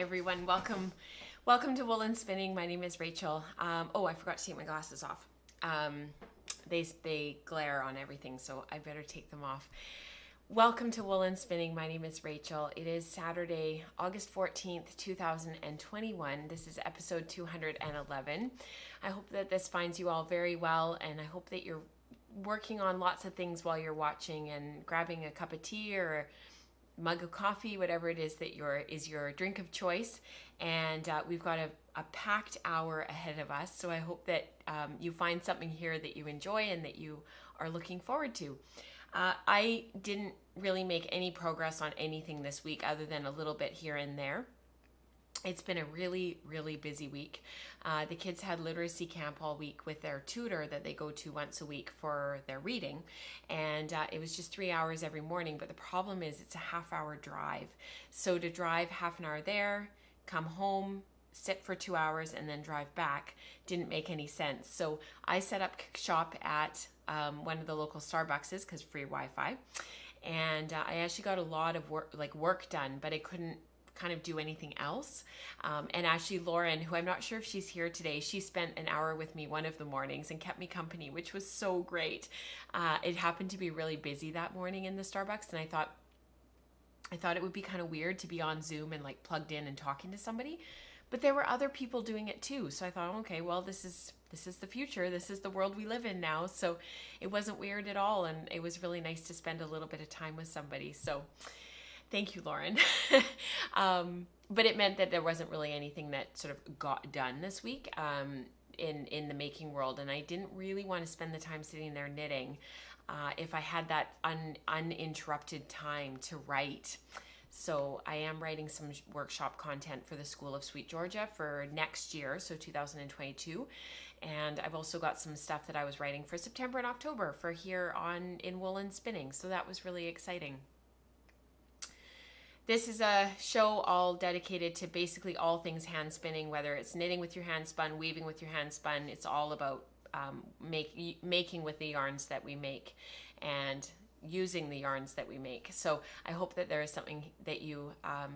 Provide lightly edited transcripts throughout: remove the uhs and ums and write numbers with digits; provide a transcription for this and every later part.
everyone. Welcome to Wool and Spinning. My name is Rachel. Oh, I forgot to take my glasses off. They glare on everything, so I better take them off. Welcome to Wool and Spinning. My name is Rachel. It is Saturday, August 14th, 2021. This is episode 211. I hope that this finds you all very well, and I hope that you're working on lots of things while you're watching and grabbing a cup of tea or a mug of coffee, whatever it is that is your drink of choice. And we've got a packed hour ahead of us, so I hope that you find something here that you enjoy and that you are looking forward to. I didn't really make any progress on anything this week other than a little bit here and there. It's been a really, really busy week. The kids had literacy camp all week with their tutor that they go to once a week for their reading. And it was just 3 hours every morning. But the problem is it's a half-hour drive. So to drive half an hour there, come home, sit for 2 hours, and then drive back didn't make any sense. So I set up shop at one of the local Starbuckses because free Wi-Fi. And I actually got a lot of work done, but I couldn't kind of do anything else. And actually Lauren, who I'm not sure if she's here today, she spent an hour with me one of the mornings and kept me company, which was so great. It happened to be really busy that morning in the Starbucks, and I thought it would be kind of weird to be on Zoom and like plugged in and talking to somebody, but there were other people doing it too. So I thought, okay, well, this is the future. This is the world we live in now. So it wasn't weird at all, and it was really nice to spend a little bit of time with somebody. So thank you, Lauren. But it meant that there wasn't really anything that sort of got done this week in the making world, and I didn't really want to spend the time sitting there knitting if I had that uninterrupted time to write. So I am writing some workshop content for the School of Sweet Georgia for next year, so 2022. And I've also got some stuff that I was writing for September and October for here in Wool and Spinning. So that was really exciting. This is a show all dedicated to basically all things hand spinning, whether it's knitting with your hand spun, weaving with your hand spun. It's all about making with the yarns that we make and using the yarns that we make. So I hope that there is something that you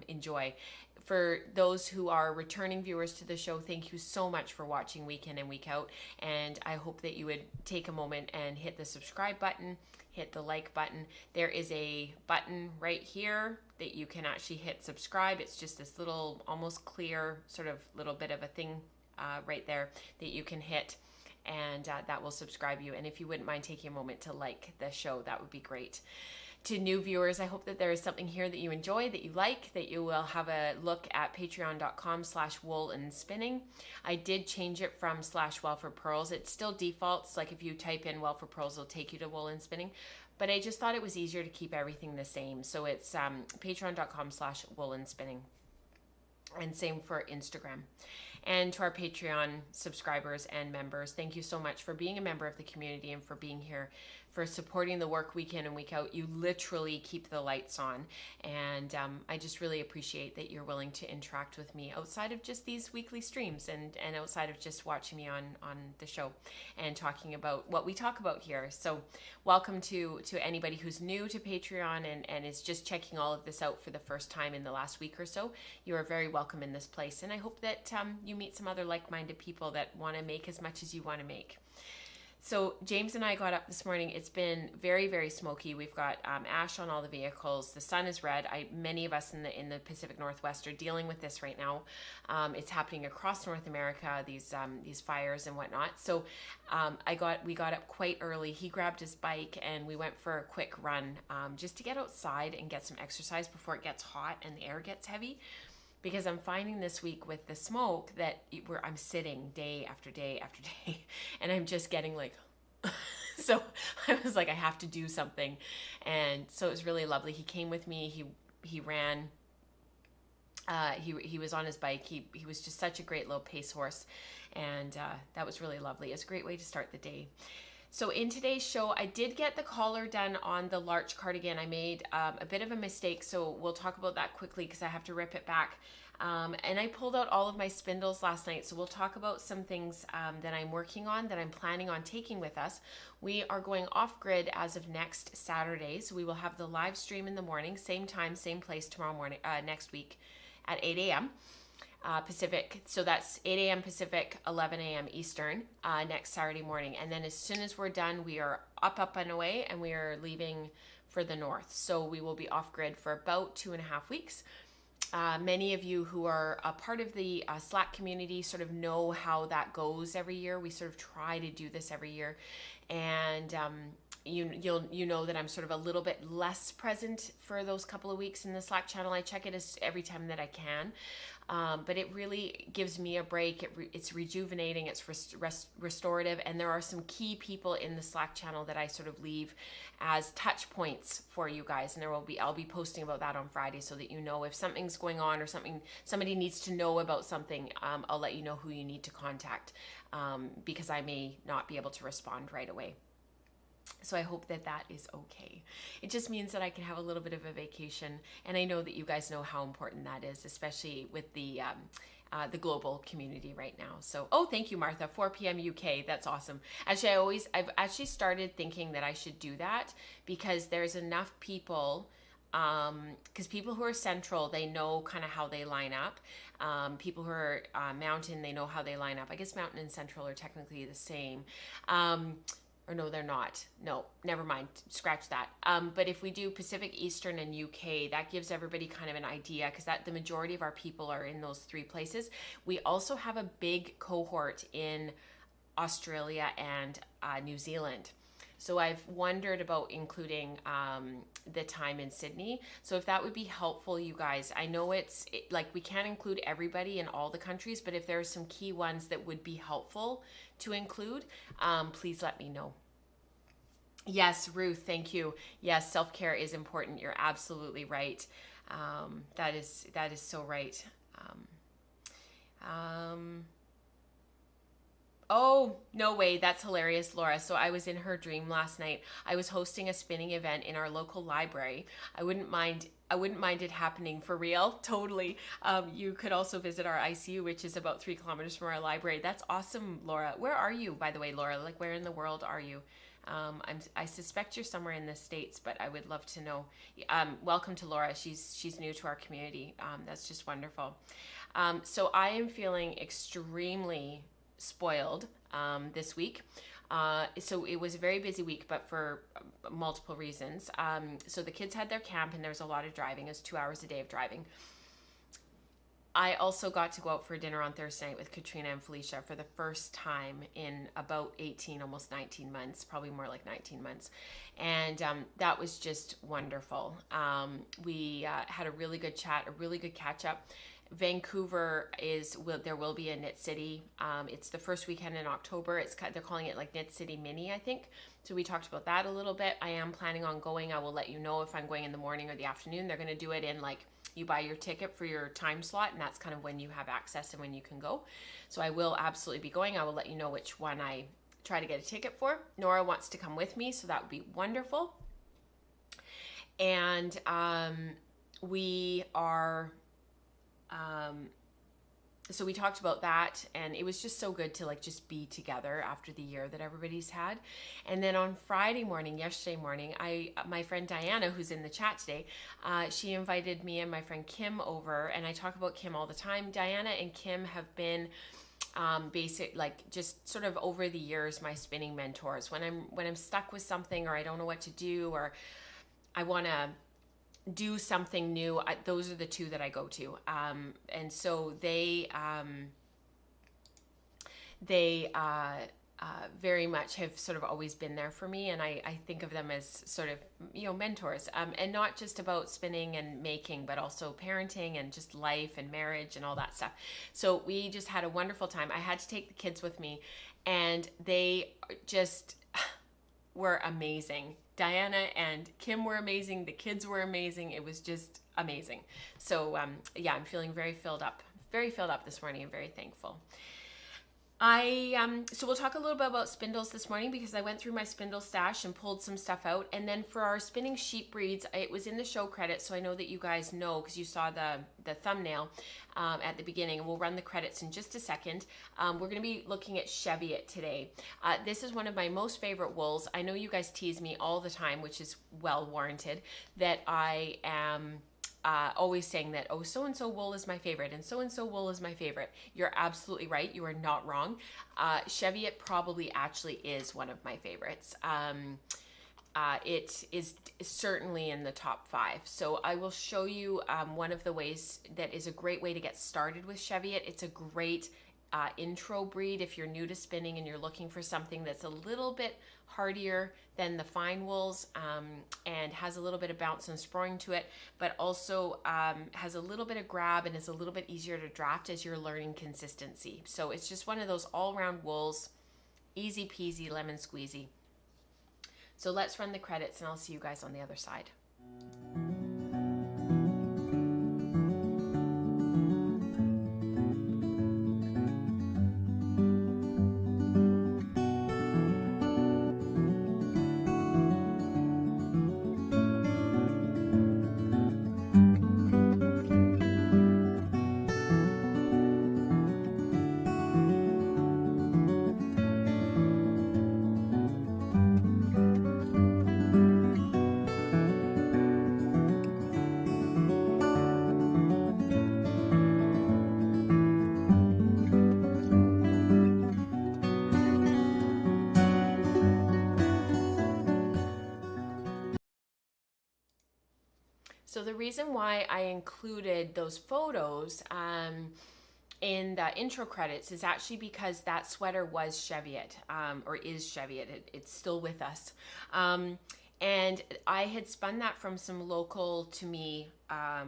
enjoy. For those who are returning viewers to the show, thank you so much for watching week in and week out. And I hope that you would take a moment and hit the subscribe button, hit the like button. There is a button right here that you can actually hit subscribe. It's just this little, almost clear sort of little bit of a thing right there that you can hit, and that will subscribe you. And if you wouldn't mind taking a moment to like the show, that would be great. To new viewers, I hope that there is something here that you enjoy, that you like, that you will have a look at patreon.com/wool and spinning. I did change it from /well for pearls. It still defaults, like if you type in well for pearls, it'll take you to wool and spinning. But I just thought it was easier to keep everything the same. So it's patreon.com/wool and spinning. And same for Instagram. And to our Patreon subscribers and members, thank you so much for being a member of the community and for being here, for supporting the work week in and week out. You literally keep the lights on. And I just really appreciate that you're willing to interact with me outside of just these weekly streams and outside of just watching me on the show and talking about what we talk about here. So welcome to anybody who's new to Patreon and is just checking all of this out for the first time in the last week or so. You are very welcome in this place. And I hope that you meet some other like-minded people that want to make as much as you want to make. So James and I got up this morning. It's been very, very smoky. We've got ash on all the vehicles. The sun is red. Many of us in the Pacific Northwest are dealing with this right now. It's happening across North America, these fires and whatnot. So we got up quite early. He grabbed his bike and we went for a quick run just to get outside and get some exercise before it gets hot and the air gets heavy. Because I'm finding this week with the smoke that I'm sitting day after day after day, and I'm just getting like, so I was like, I have to do something. And so it was really lovely. He came with me, he ran, he was on his bike. He was just such a great little pace horse. And that was really lovely. It's a great way to start the day. So in today's show, I did get the collar done on the larch cardigan. I made a bit of a mistake, so we'll talk about that quickly because I have to rip it back. And I pulled out all of my spindles last night, so we'll talk about some things that I'm working on, that I'm planning on taking with us. We are going off-grid as of next Saturday, so we will have the live stream in the morning, same time, same place tomorrow morning, next week at 8 a.m. Pacific. So that's 8 a.m. Pacific, 11 a.m. Eastern next Saturday morning. And then as soon as we're done, we are up and away, and we are leaving for the north. So we will be off grid for about 2.5 weeks. Many of you who are a part of the Slack community sort of know how that goes every year. We sort of try to do this every year. And you know that I'm sort of a little bit less present for those couple of weeks in the Slack channel. I check it every time that I can. But it really gives me a break. It's rejuvenating, it's restorative, and there are some key people in the Slack channel that I sort of leave as touch points for you guys. And I'll be posting about that on Friday, so that you know if something's going on or somebody needs to know about something. I'll let you know who you need to contact, because I may not be able to respond right away. So I hope that is okay. It just means that I can have a little bit of a vacation, and I know that you guys know how important that is, especially with the global community right now. So, thank you, Martha. 4 p.m. UK. That's awesome. Actually, I've actually started thinking that I should do that, because there's enough people. Because people who are central, they know kind of how they line up. People who are mountain, they know how they line up. I guess mountain and central are technically the same. Or no, they're not. No, never mind. Scratch that. But if we do Pacific, Eastern, and UK, that gives everybody kind of an idea, because the majority of our people are in those 3 places. We also have a big cohort in Australia and New Zealand. So I've wondered about including the time in Sydney. So if that would be helpful, you guys, I know like we can't include everybody in all the countries, but if there are some key ones that would be helpful to include, please let me know. Yes, Ruth, thank you. Yes, self-care is important. You're absolutely right. That is so right. Oh, no way. That's hilarious, Laura. So I was in her dream last night. I was hosting a spinning event in our local library. I wouldn't mind it happening, for real. Totally. You could also visit our ICU, which is about 3 kilometers from our library. That's awesome, Laura. Where are you, by the way, Laura? Like, where in the world are you? I suspect you're somewhere in the States, but I would love to know. Welcome to Laura. She's new to our community. That's just wonderful. So I am feeling extremely spoiled this week. So it was a very busy week, but for multiple reasons. So the kids had their camp, and there's a lot of driving. It's 2 hours a day of driving. I also got to go out for dinner on Thursday night with Katrina and Felicia for the first time in about 18, almost 19 months, probably more like 19 months. And that was just wonderful. We had a really good chat, a really good catch up. Vancouver there will be a Knit City. It's the first weekend in October. They're calling it like Knit City Mini, I think. So we talked about that a little bit. I am planning on going. I will let you know if I'm going in the morning or the afternoon. They're going to do it in like, you buy your ticket for your time slot, and that's kind of when you have access and when you can go. So I will absolutely be going. I will let you know which one I try to get a ticket for. Nora wants to come with me, so that would be wonderful. And we are... so we talked about that, and it was just so good to like just be together after the year that everybody's had. And then on yesterday morning, my friend Diana, who's in the chat today, she invited me and my friend Kim over, and I talk about Kim all the time. Diana and Kim have been just sort of over the years my spinning mentors. When I'm stuck with something, or I don't know what to do, or I want to do something new, those are the two that I go to. And so they very much have sort of always been there for me. And I think of them as sort of, mentors, and not just about spinning and making, but also parenting and just life and marriage and all that stuff. So we just had a wonderful time. I had to take the kids with me, and they just were amazing. Diana and Kim were amazing. The kids were amazing. It was just amazing. So I'm feeling very filled up this morning. I'm very thankful. So we'll talk a little bit about spindles this morning, because I went through my spindle stash and pulled some stuff out. And then for our spinning sheep breeds, it was in the show credits, so I know that you guys know, because you saw the thumbnail at the beginning, and we'll run the credits in just a second. We're going to be looking at Cheviot today. This is one of my most favorite wools. I know you guys tease me all the time, which is well warranted, that I am always saying that, oh, so-and-so wool is my favorite and so-and-so wool is my favorite. You're absolutely right. You are not wrong. Cheviot probably actually is one of my favorites. It is certainly in the top 5. So I will show you one of the ways that is a great way to get started with Cheviot. It's a great intro breed if you're new to spinning and you're looking for something that's a little bit hardier than the fine wools, and has a little bit of bounce and spring to it, but also has a little bit of grab and is a little bit easier to draft as you're learning consistency. So it's just one of those all-round wools, easy peasy, lemon squeezy. So let's run the credits and I'll see you guys on the other side. So the reason why I included those photos in the intro credits is actually because that sweater was Cheviot, or is Cheviot. It's still with us. And I had spun that from some local to me, a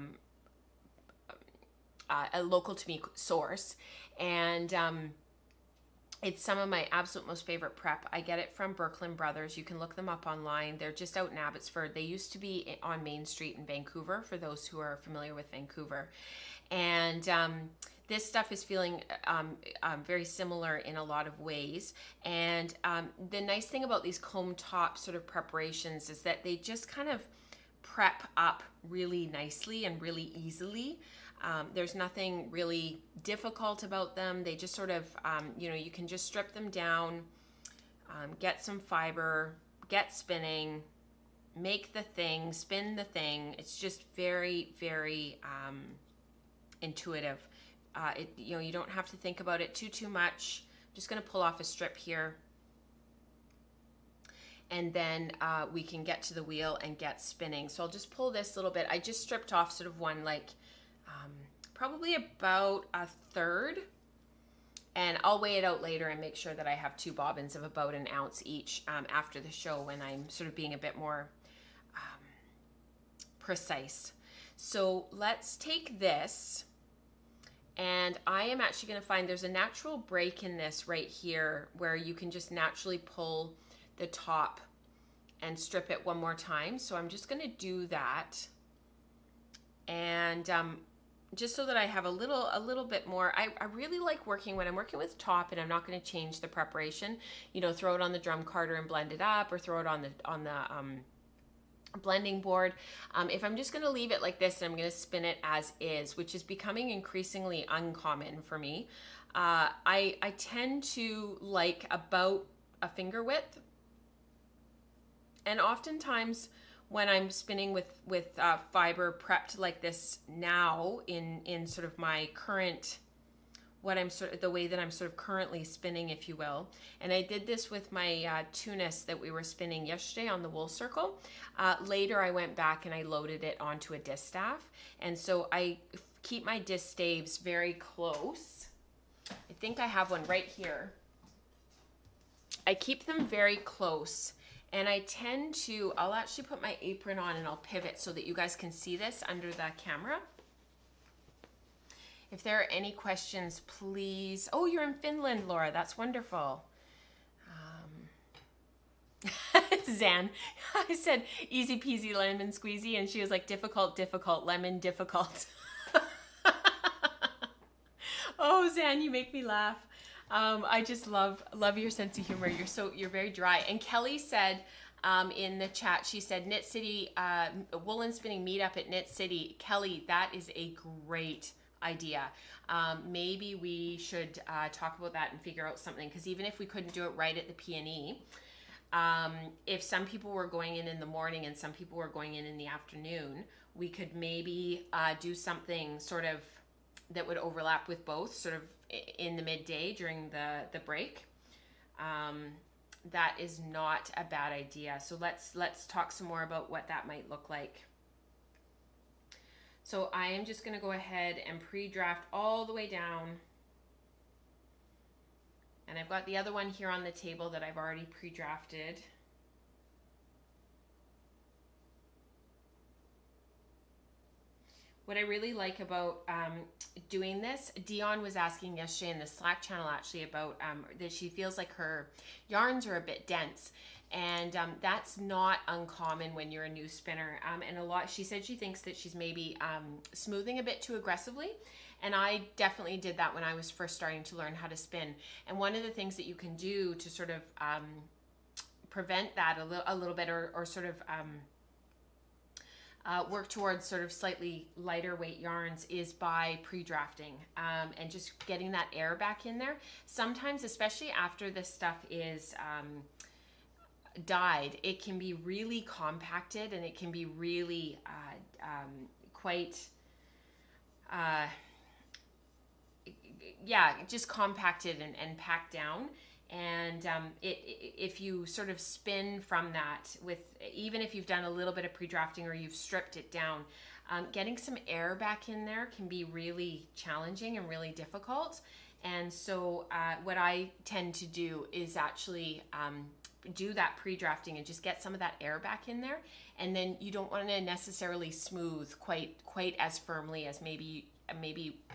local to me source. And it's some of my absolute most favorite prep. I get it from Birkeland Brothers. You can look them up online. They're just out in Abbotsford. They used to be on Main Street in Vancouver, for those who are familiar with Vancouver. And this stuff is feeling very similar in a lot of ways. And the nice thing about these comb top sort of preparations is that they just kind of prep up really nicely and really easily. There's nothing really difficult about them. They just sort of, you can just strip them down, get some fiber, get spinning, make the thing, spin the thing. It's just very, very intuitive. You don't have to think about it too much. I'm just going to pull off a strip here. And then we can get to the wheel and get spinning. So I'll just pull this little bit. I just stripped off sort of one, like, probably about a third, and I'll weigh it out later and make sure that I have 2 bobbins of about an ounce each after the show, when I'm sort of being a bit more precise. So let's take this, and I am actually going to find there's a natural break in this right here where you can just naturally pull the top and strip it one more time. So I'm just going to do that, and just so that I have a little bit more. I really like working when I'm working with top and I'm not going to change the preparation. Throw it on the drum carder and blend it up, or throw it on the blending board. If I'm just going to leave it like this and I'm going to spin it as is, which is becoming increasingly uncommon for me, I tend to like about a finger width, and oftentimes when I'm spinning with fiber prepped like this now in sort of my current, the way that I'm sort of currently spinning, if you will. And I did this with my tunis that we were spinning yesterday on the wool circle. Later I went back and I loaded it onto a distaff. And so I keep my disc staves very close. I think I have one right here. I keep them very close. And I tend to, I'll actually put my apron on and I'll pivot so that you guys can see this under the camera. If there are any questions, please. Oh, you're in Finland, Laura. That's wonderful. Zan, I said easy peasy lemon squeezy, and she was like difficult, lemon difficult. Oh, Zan, you make me laugh. I just love your sense of humor. You're very dry. And Kelly said in the chat, she said Knit City, woolen spinning meetup at Knit City. Kelly, that is a great idea. Maybe we should talk about that and figure out something, because even if we couldn't do it right at the P&E, if some people were going in the morning and some people were going in the afternoon, we could maybe do something sort of that would overlap with both, sort of in the midday during the break. That is not a bad idea. So let's talk some more about what that might look like. So I am just going to go ahead and pre-draft all the way down. And I've got the other one here on the table that I've already pre-drafted. What I really like about doing this, Dion was asking yesterday in the Slack channel actually about that she feels like her yarns are a bit dense. And that's not uncommon when you're a new spinner. And she said she thinks that she's maybe smoothing a bit too aggressively. And I definitely did that when I was first starting to learn how to spin. And one of the things that you can do to sort of prevent that a little bit, or sort of work towards sort of slightly lighter weight yarns, is by pre-drafting and just getting that air back in there. Sometimes, especially after this stuff is dyed, it can be really compacted, and it can be really quite just compacted and packed down. And if you sort of spin from that, with even if you've done a little bit of pre-drafting or you've stripped it down, getting some air back in there can be really challenging and really difficult. And so what I tend to do is actually do that pre-drafting and just get some of that air back in there. And then you don't want to necessarily smooth quite as firmly as maybe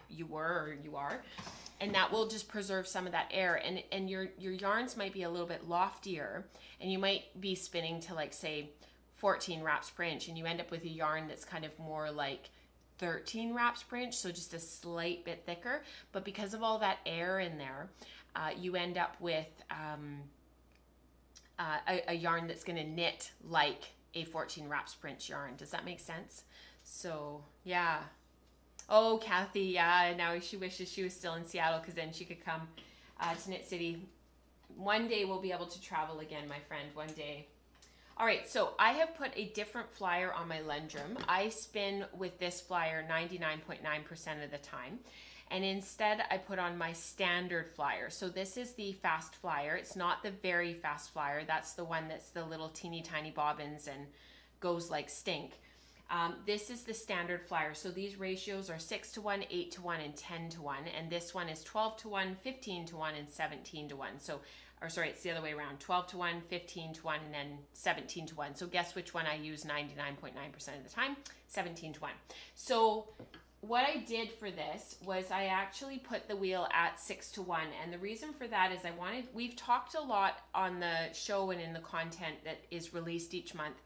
you were or you are. And that will just preserve some of that air. And your yarns might be a little bit loftier, and you might be spinning to, like, say 14 wraps per inch, and you end up with a yarn that's kind of more like 13 wraps per inch, so just a slight bit thicker. But because of all that air in there, you end up with a yarn that's going to knit like a 14 wraps per inch yarn. Does that make sense? So yeah. Oh, Kathy, yeah, now she wishes she was still in Seattle, because then she could come to Knit City. One day we'll be able to travel again, my friend, one day. All right, so I have put a different flyer on my Lendrum. I spin with this flyer 99.9% of the time. And instead I put on my standard flyer. So this is the fast flyer. It's not the very fast flyer. That's the one that's the little teeny tiny bobbins and goes like stink. This is the standard flyer. So these ratios are 6-1, 8-1, and 10-1. And this one is 12-1, 15-1, and 17-1. So, or sorry, it's the other way around. 12-1, 15-1, and then 17-1. So guess which one I use 99.9% of the time? 17-1. So what I did for this was I actually put the wheel at 6-1. And the reason for that is we've talked a lot on the show and in the content that is released each month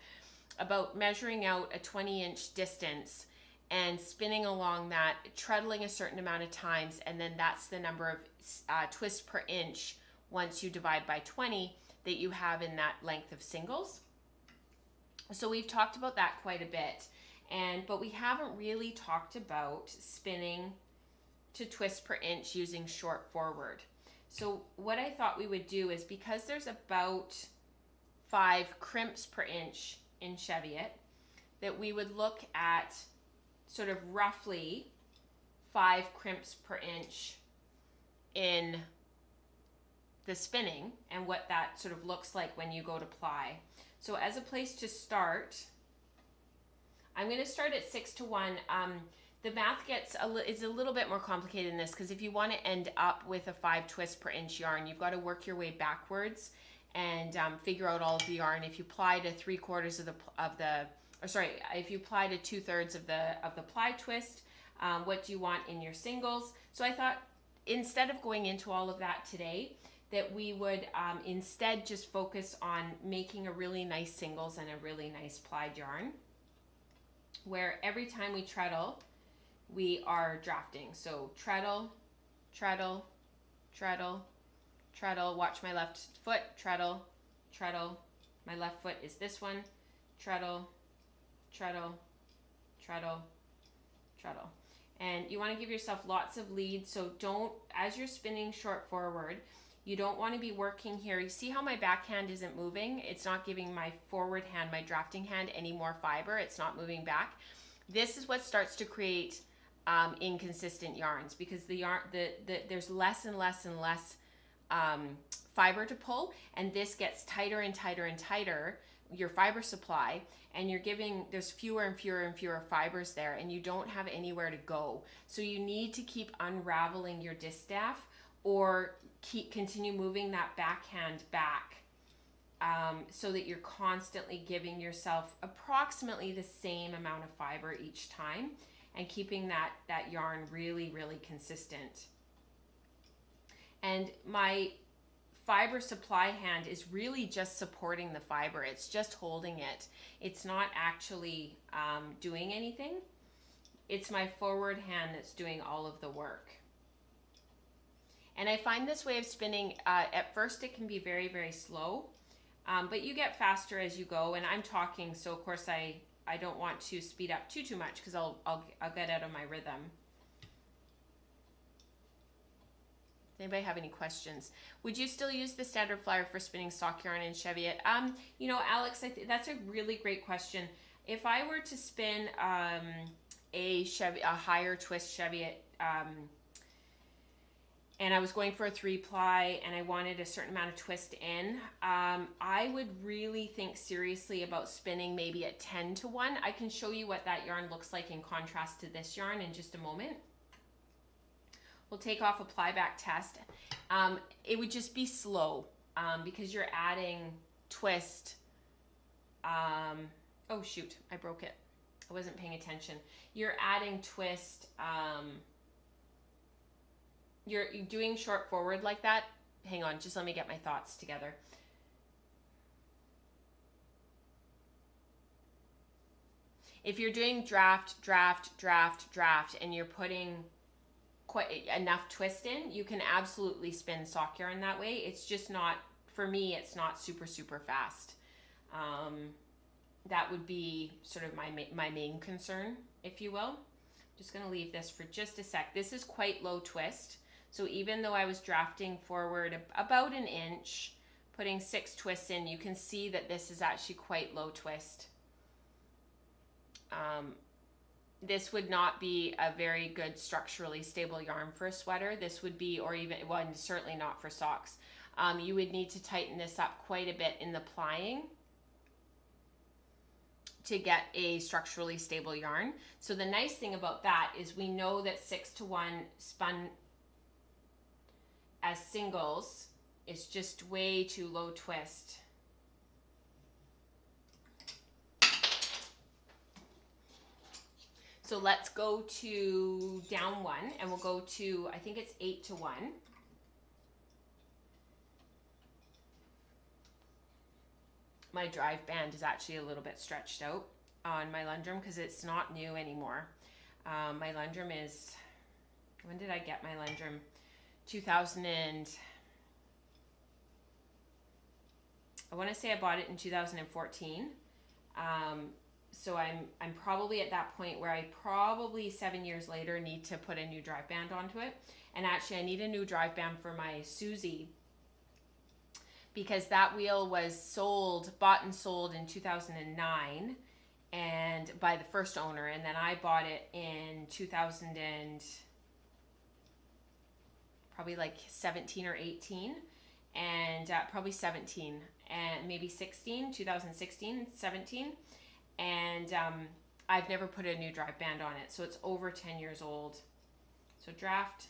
about measuring out a 20-inch distance and spinning along that, treadling a certain amount of times, and then that's the number of twists per inch once you divide by 20 that you have in that length of singles. So we've talked about that quite a bit, but we haven't really talked about spinning to twists per inch using short forward. So what I thought we would do is, because there's about 5 crimps per inch in Cheviot, that we would look at sort of roughly 5 crimps per inch in the spinning, and what that sort of looks like when you go to ply. So as a place to start, I'm going to start at 6-1. The math is a little bit more complicated in this, because if you want to end up with a 5 twists per inch yarn, you've got to work your way backwards and figure out all of the yarn. If you ply to 3/4 if you ply to 2/3 of the ply twist, what do you want in your singles? So I thought, instead of going into all of that today, that we would instead just focus on making a really nice singles and a really nice plied yarn, where every time we treadle, we are drafting. So treadle, treadle, treadle, treadle, watch my left foot, treadle, treadle, my left foot is this one, treadle, treadle, treadle, treadle. And you want to give yourself lots of lead, so don't, as you're spinning short forward, you don't want to be working here. You see how my backhand isn't moving? It's not giving my forward hand, my drafting hand, any more fiber. It's not moving back. This is what starts to create inconsistent yarns, because there's less and less and less fiber to pull, and this gets tighter and tighter and tighter, your fiber supply, and there's fewer and fewer and fewer fibers there, and you don't have anywhere to go. So you need to keep unraveling your distaff, or continue moving that backhand back, so that you're constantly giving yourself approximately the same amount of fiber each time, and keeping that yarn really, really consistent. And my fiber supply hand is really just supporting the fiber. It's just holding it. It's not actually doing anything. It's my forward hand that's doing all of the work. And I find this way of spinning, at first it can be very, very slow, but you get faster as you go. And I'm talking, so of course I don't want to speed up too much, because I'll get out of my rhythm. Does anybody have any questions? Would you still use the standard flyer for spinning sock yarn in Cheviot? You know, Alex, that's a really great question. If I were to spin a higher twist Cheviot, and I was going for a 3-ply and I wanted a certain amount of twist in, I would really think seriously about spinning maybe at 10-to-1. I can show you what that yarn looks like in contrast to this yarn in just a moment. We'll take off a ply back test. It would just be slow, because you're adding twist. Oh shoot, I broke it. I wasn't paying attention. You're adding twist. You're doing short forward like that. Hang on, just let me get my thoughts together. If you're doing draft, draft, draft, draft, and you're putting quite enough twist in, you can absolutely spin sock yarn that way. It's just not, for me, it's not super, super fast. That would be sort of my main concern, if you will. Just gonna leave this for just a sec. This is quite low twist. So even though I was drafting forward about an inch, putting 6 twists in, you can see that this is actually quite low twist. This would not be a very good structurally stable yarn for a sweater. This would be, or even, well, certainly not for socks. You would need to tighten this up quite a bit in the plying to get a structurally stable yarn. So the nice thing about that is we know that 6-to-1 spun as singles is just way too low twist. So let's go to down 1, and we'll go to, I think it's 8-to-1. My drive band is actually a little bit stretched out on my Lundrum because it's not new anymore. My Lundrum is, when did I get my Lundrum? 2000 and, I want to say I bought it in 2014. So I'm probably at that point where I probably 7 years later need to put a new drive band onto it. And actually I need a new drive band for my Susie, because that wheel was bought and sold in 2009 and by the first owner, and then I bought it in 2000 and probably like 17 or 18, and probably 17 and maybe 16, 2016, 17. And I've never put a new drive band on it, so it's over 10 years old. So draft,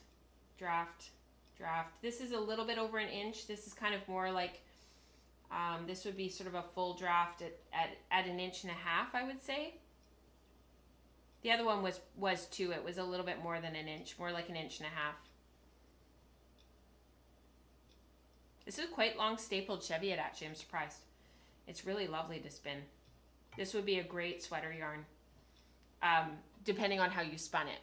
draft, draft. This is a little bit over an inch. This is kind of more like, this would be sort of a full draft at an inch and a half, I would say. The other one was 2. It was a little bit more than an inch, more like an inch and a half. This is quite long stapled Cheviot, actually. I'm surprised. It's really lovely to spin. This would be a great sweater yarn, depending on how you spun it.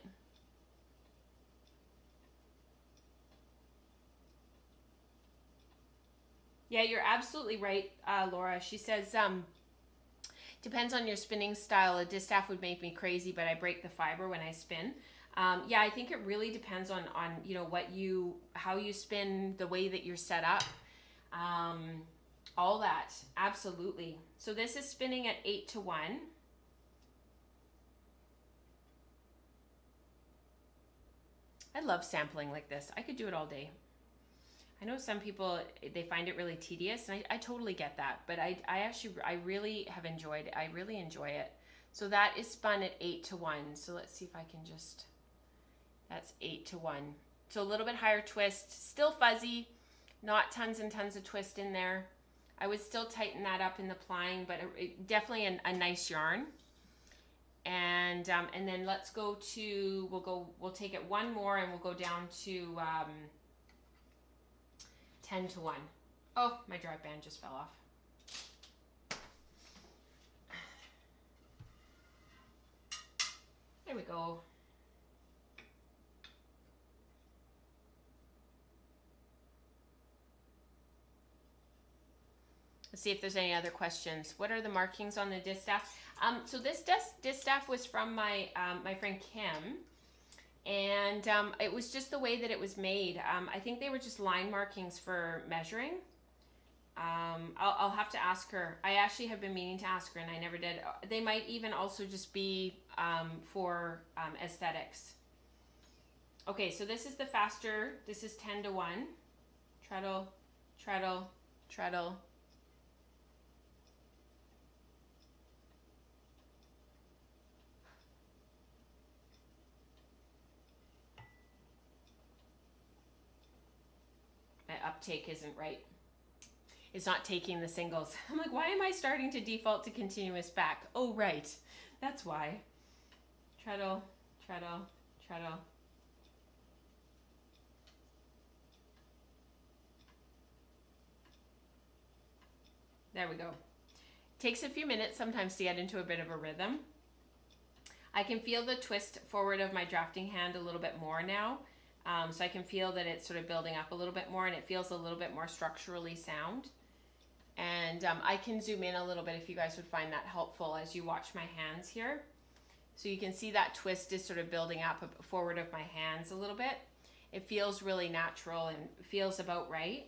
Yeah, you're absolutely right, Laura. She says, depends on your spinning style. A distaff would make me crazy, but I break the fiber when I spin. Yeah, I think it really depends on you know, how you spin, the way that you're set up. All that, absolutely. So this is spinning at 8-to-1. I love sampling like this. I could do it all day. I know some people, they find it really tedious, and I totally get that, but I really have enjoyed it. I really enjoy it. So that is spun at 8 to 1. So let's see if I can just, that's 8 to 1. So a little bit higher twist, still fuzzy, not tons and tons of twist in there. I would still tighten that up in the plying, but definitely a nice yarn. And then let's go to, we'll take it one more and we'll go down to 10 to 1. Oh, my drive band just fell off. There we go. Let's see if there's any other questions. What are the markings on the distaff? So this distaff was from my my friend Kim, and it was just the way that it was made. I think they were just line markings for measuring. I'll have to ask her. I actually have been meaning to ask her, and I never did. They might even also just be for aesthetics. Okay, so this is the faster. This is 10 to 1. Treadle, treadle, treadle. My uptake isn't right. It's not taking the singles. I'm like, why am I starting to default to continuous back? Oh, right. That's why. Treadle, treadle, treadle. There we go. Takes a few minutes sometimes to get into a bit of a rhythm. I can feel the twist forward of my drafting hand a little bit more now. So I can feel that it's sort of building up a little bit more, and it feels a little bit more structurally sound. And I can zoom in a little bit if you guys would find that helpful as you watch my hands here. So you can see that twist is sort of building up forward of my hands a little bit. It feels really natural and feels about right.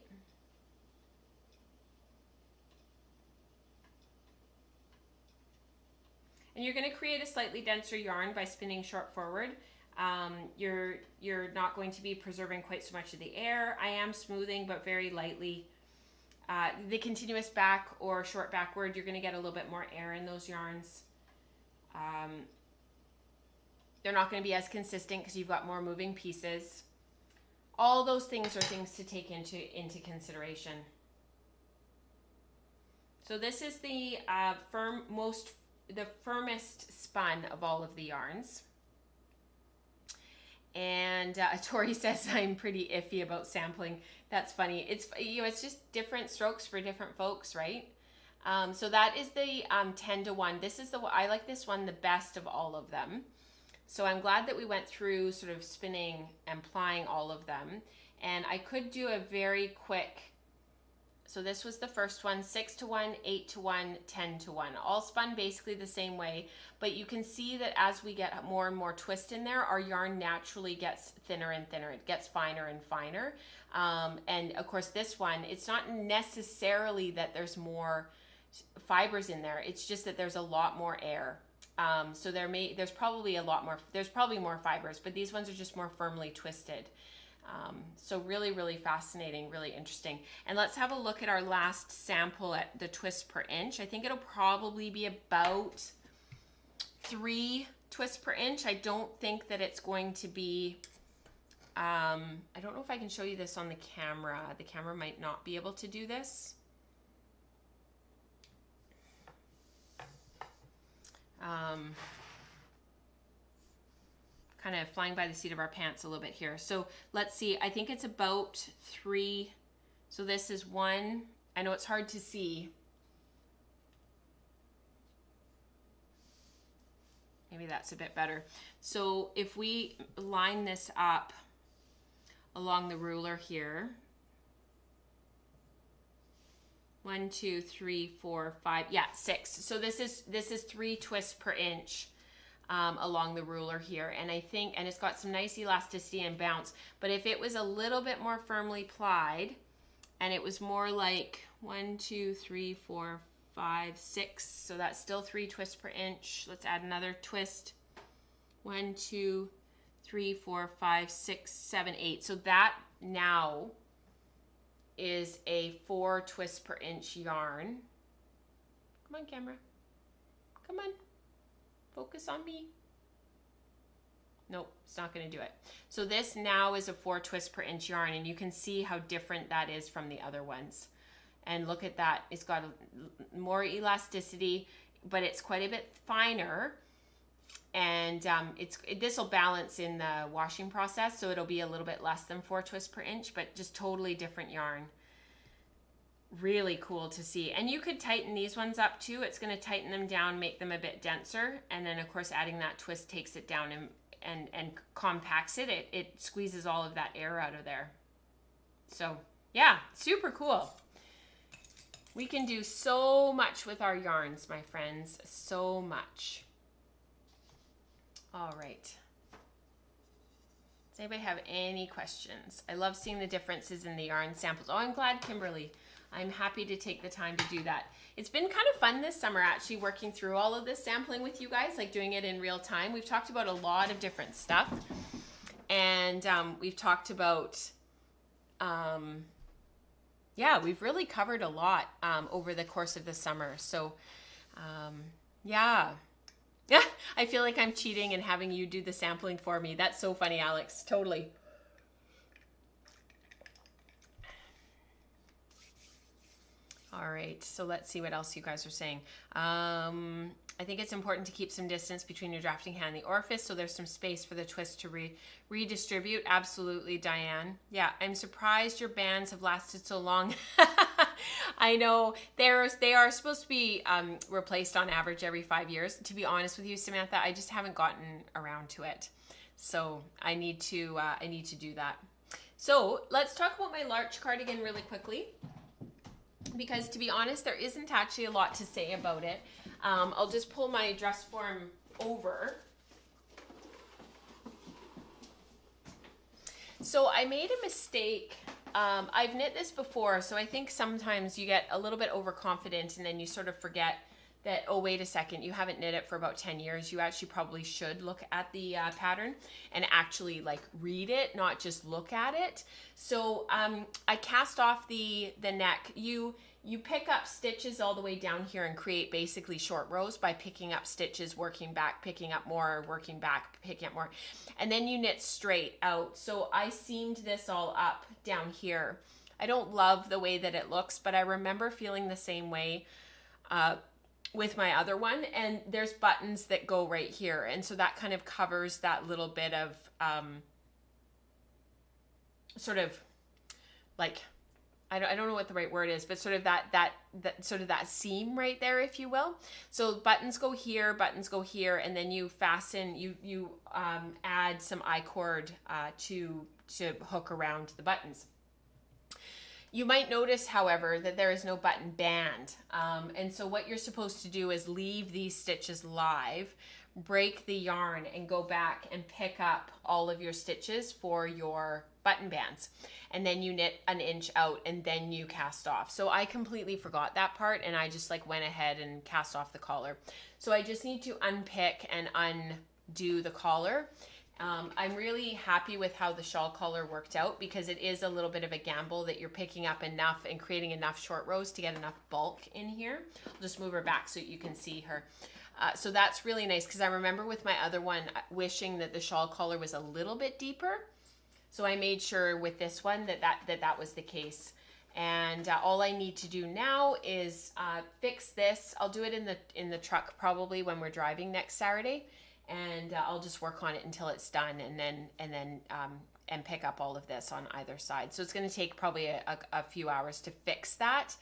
And you're going to create a slightly denser yarn by spinning short forward. You're not going to be preserving quite so much of the air. I am smoothing, but very lightly. The continuous back or short backward, you're going to get a little bit more air in those yarns. They're not going to be as consistent because you've got more moving pieces. All those things are things to take into consideration. So this is the the firmest spun of all of the yarns. And Tori says I'm pretty iffy about sampling. That's funny. It's, you know, it's just different strokes for different folks, right? So that is the 10 to 1. This is I like this one the best of all of them. So I'm glad that we went through sort of spinning and plying all of them. And I could do a very quick, so this was the first one, 6 to 1, 8 to 1, 10 to 1, all spun basically the same way, but you can see that as we get more and more twist in there, our yarn naturally gets thinner and thinner. It gets finer and finer. And of course this one, it's not necessarily that there's more fibers in there, it's just that there's a lot more air. So there's probably more fibers, but these ones are just more firmly twisted. So really, really fascinating, really interesting. And let's have a look at our last sample at the twist per inch. I think it'll probably be about 3 twists per inch. I don't think that it's going to be, I don't know if I can show you this on the camera. The camera might not be able to do this. Kind of flying by the seat of our pants a little bit here. So let's see, I think it's about 3. So this is 1. I know it's hard to see. Maybe that's a bit better. So if we line this up along the ruler here, 1, 2, 3, 4, 5, yeah, 6. So this is 3 twists per inch. Along the ruler here, and I think, and it's got some nice elasticity and bounce, but if it was a little bit more firmly plied and it was more like 1, 2, 3, 4, 5, 6, so that's still 3 twists per inch. Let's add another twist. 1, 2, 3, 4, 5, 6, 7, 8. So that now is a 4 twists per inch yarn. Come on, camera. Come on. Focus on me. Nope, it's not going to do it. So this now is a 4 twists per inch yarn, and you can see how different that is from the other ones. And look at that. It's got more elasticity, but it's quite a bit finer. And this will balance in the washing process, so it'll be a little bit less than 4 twists per inch, but just totally different yarn. Really cool to see. And you could tighten these ones up too. It's going to tighten them down, make them a bit denser, and then of course adding that twist takes it down and compacts it. It squeezes all of that air out of there. So yeah, super cool. We can do so much with our yarns, my friends, so much. All right. Does anybody have any questions? I love seeing the differences in the yarn samples. Oh, I'm glad, Kimberly. I'm happy to take the time to do that. It's been kind of fun this summer actually working through all of this sampling with you guys, like doing it in real time. We've talked about a lot of different stuff, and we've talked about, yeah, we've really covered a lot over the course of the summer. So yeah. I feel like I'm cheating and having you do the sampling for me. That's so funny, Alex. Totally. All right, so let's see what else you guys are saying. I think it's important to keep some distance between your drafting hand and the orifice so there's some space for the twist to redistribute. Absolutely, Diane. Yeah, I'm surprised your bands have lasted so long. I know they are supposed to be replaced on average every 5 years. To be honest with you, Samantha, I just haven't gotten around to it. So I need to do that. So let's talk about my larch cardigan really quickly, because to be honest, there isn't actually a lot to say about it. I'll just pull my dress form over. So I made a mistake. I've knit this before, so I think sometimes you get a little bit overconfident and then you sort of forget that, oh, wait a second, you haven't knit it for about 10 years. You actually probably should look at the pattern and actually like read it, not just look at it. So I cast off the neck. You pick up stitches all the way down here and create basically short rows by picking up stitches, working back, picking up more, working back, picking up more, and then you knit straight out. So I seamed this all up down here. I don't love the way that it looks, but I remember feeling the same way with my other one, and there's buttons that go right here, and so that kind of covers that little bit of sort of like, I don't know what the right word is, but sort of that sort of that seam right there, if you will. So buttons go here, and then you fasten, you add some I-cord to hook around the buttons. You might notice, however, that there is no button band. And so what you're supposed to do is leave these stitches live, break the yarn, and go back and pick up all of your stitches for your button bands. And then you knit an inch out and then you cast off. So I completely forgot that part, and I just like went ahead and cast off the collar. So I just need to unpick and undo the collar. I'm really happy with how the shawl collar worked out, because it is a little bit of a gamble that you're picking up enough and creating enough short rows to get enough bulk in here. I'll just move her back so you can see her. So that's really nice, because I remember with my other one wishing that the shawl collar was a little bit deeper. So I made sure with this one that was the case. And all I need to do now is fix this. I'll do it in the truck probably when we're driving next Saturday, and I'll just work on it until it's done, and then pick up all of this on either side. So it's going to take probably a few hours to fix that,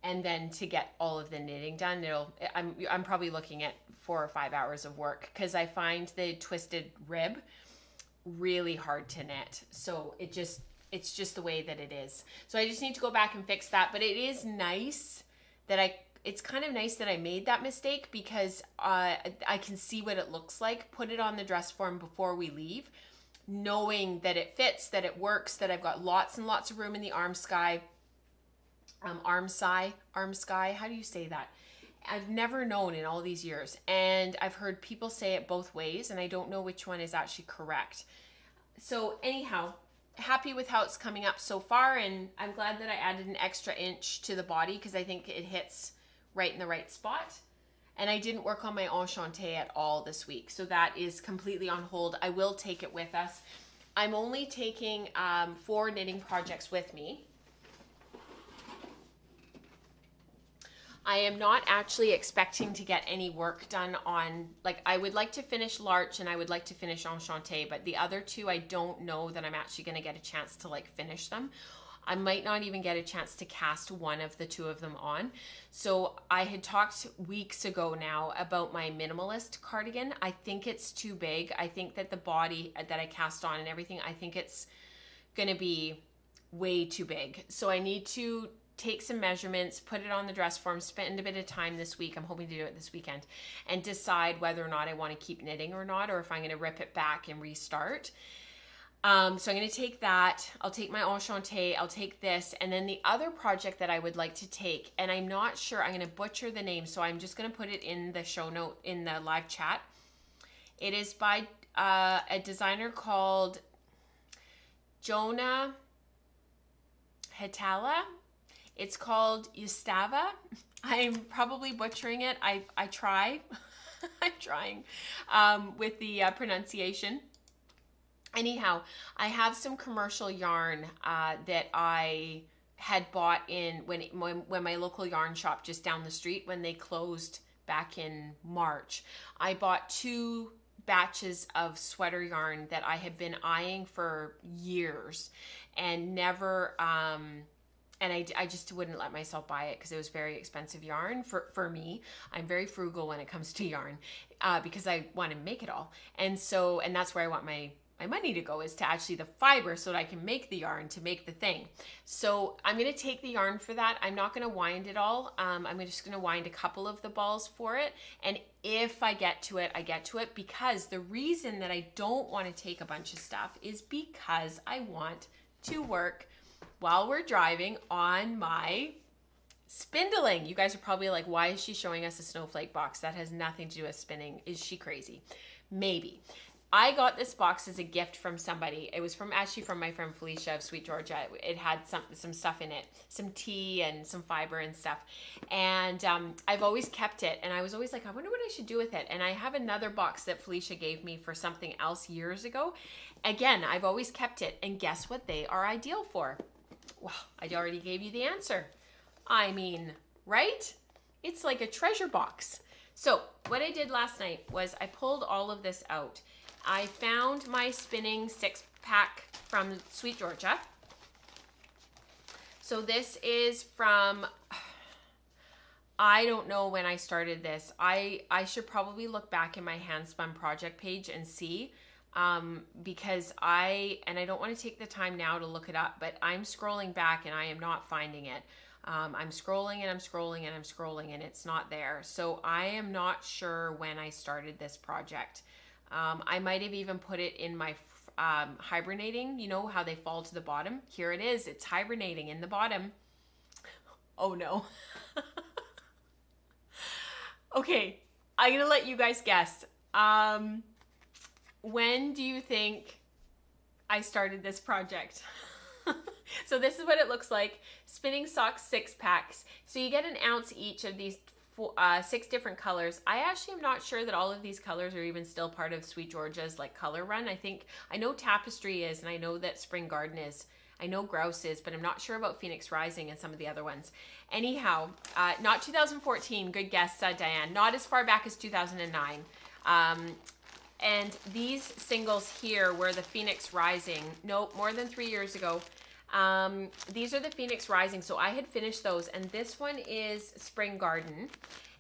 and then to get all of the knitting done. I'm probably looking at 4 or 5 hours of work, because I find the twisted rib really hard to knit. So it's just the way that it is. So I just need to go back and fix that. But it is nice that it's kind of nice that I made that mistake, because I can see what it looks like, put it on the dress form before we leave, knowing that it fits, that it works, that I've got lots and lots of room in the arm sky, how do you say that? I've never known in all these years, and I've heard people say it both ways, and I don't know which one is actually correct. So anyhow, happy with how it's coming up so far, and I'm glad that I added an extra inch to the body because I think it hits right in the right spot. And I didn't work on my enchanté at all this week, so that is completely on hold. I will take it with us. I'm only taking 4 knitting projects with me. I am not actually expecting to get any work done on, like, I would like to finish Larch and I would like to finish Enchanté, but the other 2, I don't know that I'm actually going to get a chance to like finish them. I might not even get a chance to cast one of the 2 of them on. So I had talked weeks ago now about my minimalist cardigan. I think it's too big. I think that the body that I cast on and everything, I think it's going to be way too big. So I need to take some measurements, put it on the dress form, spend a bit of time this week, I'm hoping to do it this weekend, and decide whether or not I want to keep knitting or not, or if I'm going to rip it back and restart. So I'm going to take that, I'll take my Enchanté, I'll take this, and then the other project that I would like to take, and I'm not sure, I'm going to butcher the name, so I'm just going to put it in the show note, in the live chat. It is by a designer called Jonah Hetala. It's called Yustava. I'm probably butchering it. I try. I'm trying with the pronunciation. Anyhow, I have some commercial yarn that I had bought in when my local yarn shop just down the street, when they closed back in March. I bought 2 batches of sweater yarn that I had been eyeing for years and never... and I just wouldn't let myself buy it because it was very expensive yarn for me. I'm very frugal when it comes to yarn because I want to make it all. And that's where I want my money to go, is to actually the fiber, so that I can make the yarn to make the thing. So I'm going to take the yarn for that. I'm not going to wind it all. I'm just going to wind a couple of the balls for it. And if I get to it, I get to it, because the reason that I don't want to take a bunch of stuff is because I want to work while we're driving on my spindling. You guys are probably like, why is she showing us a snowflake box? That has nothing to do with spinning. Is she crazy? Maybe. I got this box as a gift from somebody. It was actually from my friend Felicia of Sweet Georgia. It had some stuff in it, some tea and some fiber and stuff. And I've always kept it. And I was always like, I wonder what I should do with it. And I have another box that Felicia gave me for something else years ago. Again, I've always kept it. And guess what they are ideal for? Well, I already gave you the answer. I mean, right? It's like a treasure box. So what I did last night was I pulled all of this out. I found my spinning 6-pack from Sweet Georgia. So this is from, I don't know when I started this. I should probably look back in my Handspun project page and see. Because I don't want to take the time now to look it up, but I'm scrolling back and I am not finding it. I'm scrolling and I'm scrolling and I'm scrolling and it's not there. So I am not sure when I started this project. I might have even put it in my hibernating, you know how they fall to the bottom? Here it is. It's hibernating in the bottom. Oh no. Okay, I'm gonna let you guys guess. When do you think I started this project? So this is what it looks like. Spinning Socks 6-packs. So you get an ounce each of these 6 different colors. I actually am not sure that all of these colors are even still part of Sweet Georgia's like color run. I know Tapestry is, and I know that Spring Garden is. I know Grouse is, but I'm not sure about Phoenix Rising and some of the other ones. Anyhow, not 2014. Good guess, Diane. Not as far back as 2009. And these singles here were the Phoenix Rising. Nope, more than 3 years ago. These are the Phoenix Rising. So I had finished those. And this one is Spring Garden.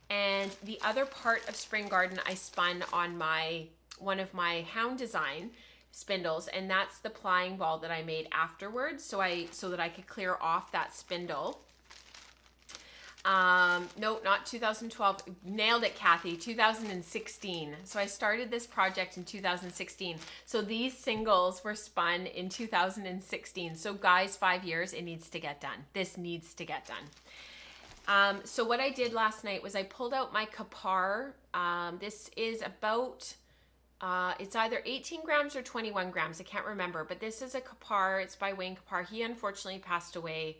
And the other part of Spring Garden I spun on one of my Hound Design spindles. And that's the plying ball that I made afterwards. So that I could clear off that spindle. No, not 2012. Nailed it, Kathy. 2016. So I started this project in 2016. So these singles were spun in 2016. So guys, 5 years, it needs to get done. This needs to get done. So what I did last night was I pulled out my Kapar. This is about It's either 18 grams or 21 grams. I can't remember, but this is a Kapar. It's by Wayne Kapar. He unfortunately passed away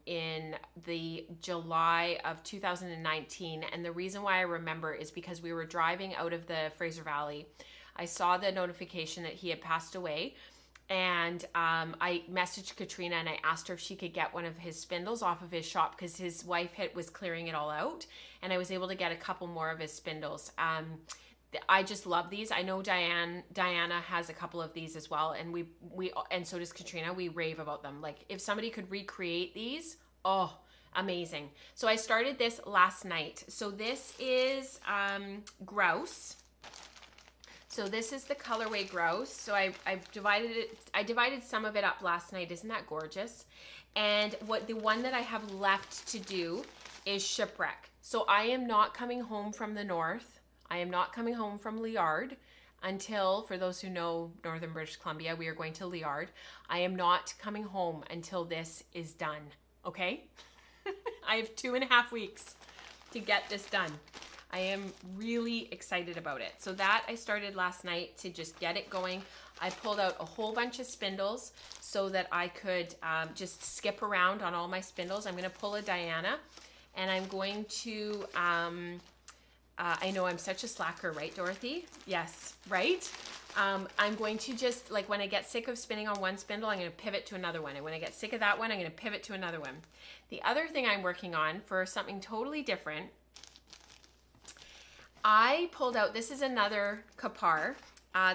in the July of 2019. And the reason why I remember is because we were driving out of the Fraser Valley. I saw the notification that he had passed away. And I messaged Katrina and I asked her if she could get one of his spindles off of his shop because his wife was clearing it all out. And I was able to get a couple more of his spindles. I just love these. I know Diana has a couple of these as well, and we and so does Katrina. We rave about them. Like if somebody could recreate these, oh, amazing. So I started this last night. So this is grouse. So this is the colorway grouse. So I divided some of it up last night. Isn't that gorgeous? And the one that I have left to do is shipwreck. So I am not coming home from the north. I am not coming home from Liard until, for those who know Northern British Columbia, we are going to Liard. I am not coming home until this is done, okay? I have 2.5 weeks to get this done. I am really excited about it. So that I started last night to just get it going. I pulled out a whole bunch of spindles so that I could just skip around on all my spindles. I'm gonna pull a Diana and I'm going to, I know I'm such a slacker, right, Dorothy? Yes, right? I'm going to just, like when I get sick of spinning on one spindle, I'm going to pivot to another one. And when I get sick of that one, I'm going to pivot to another one. The other thing I'm working on for something totally different, I pulled out, this is another Kapar.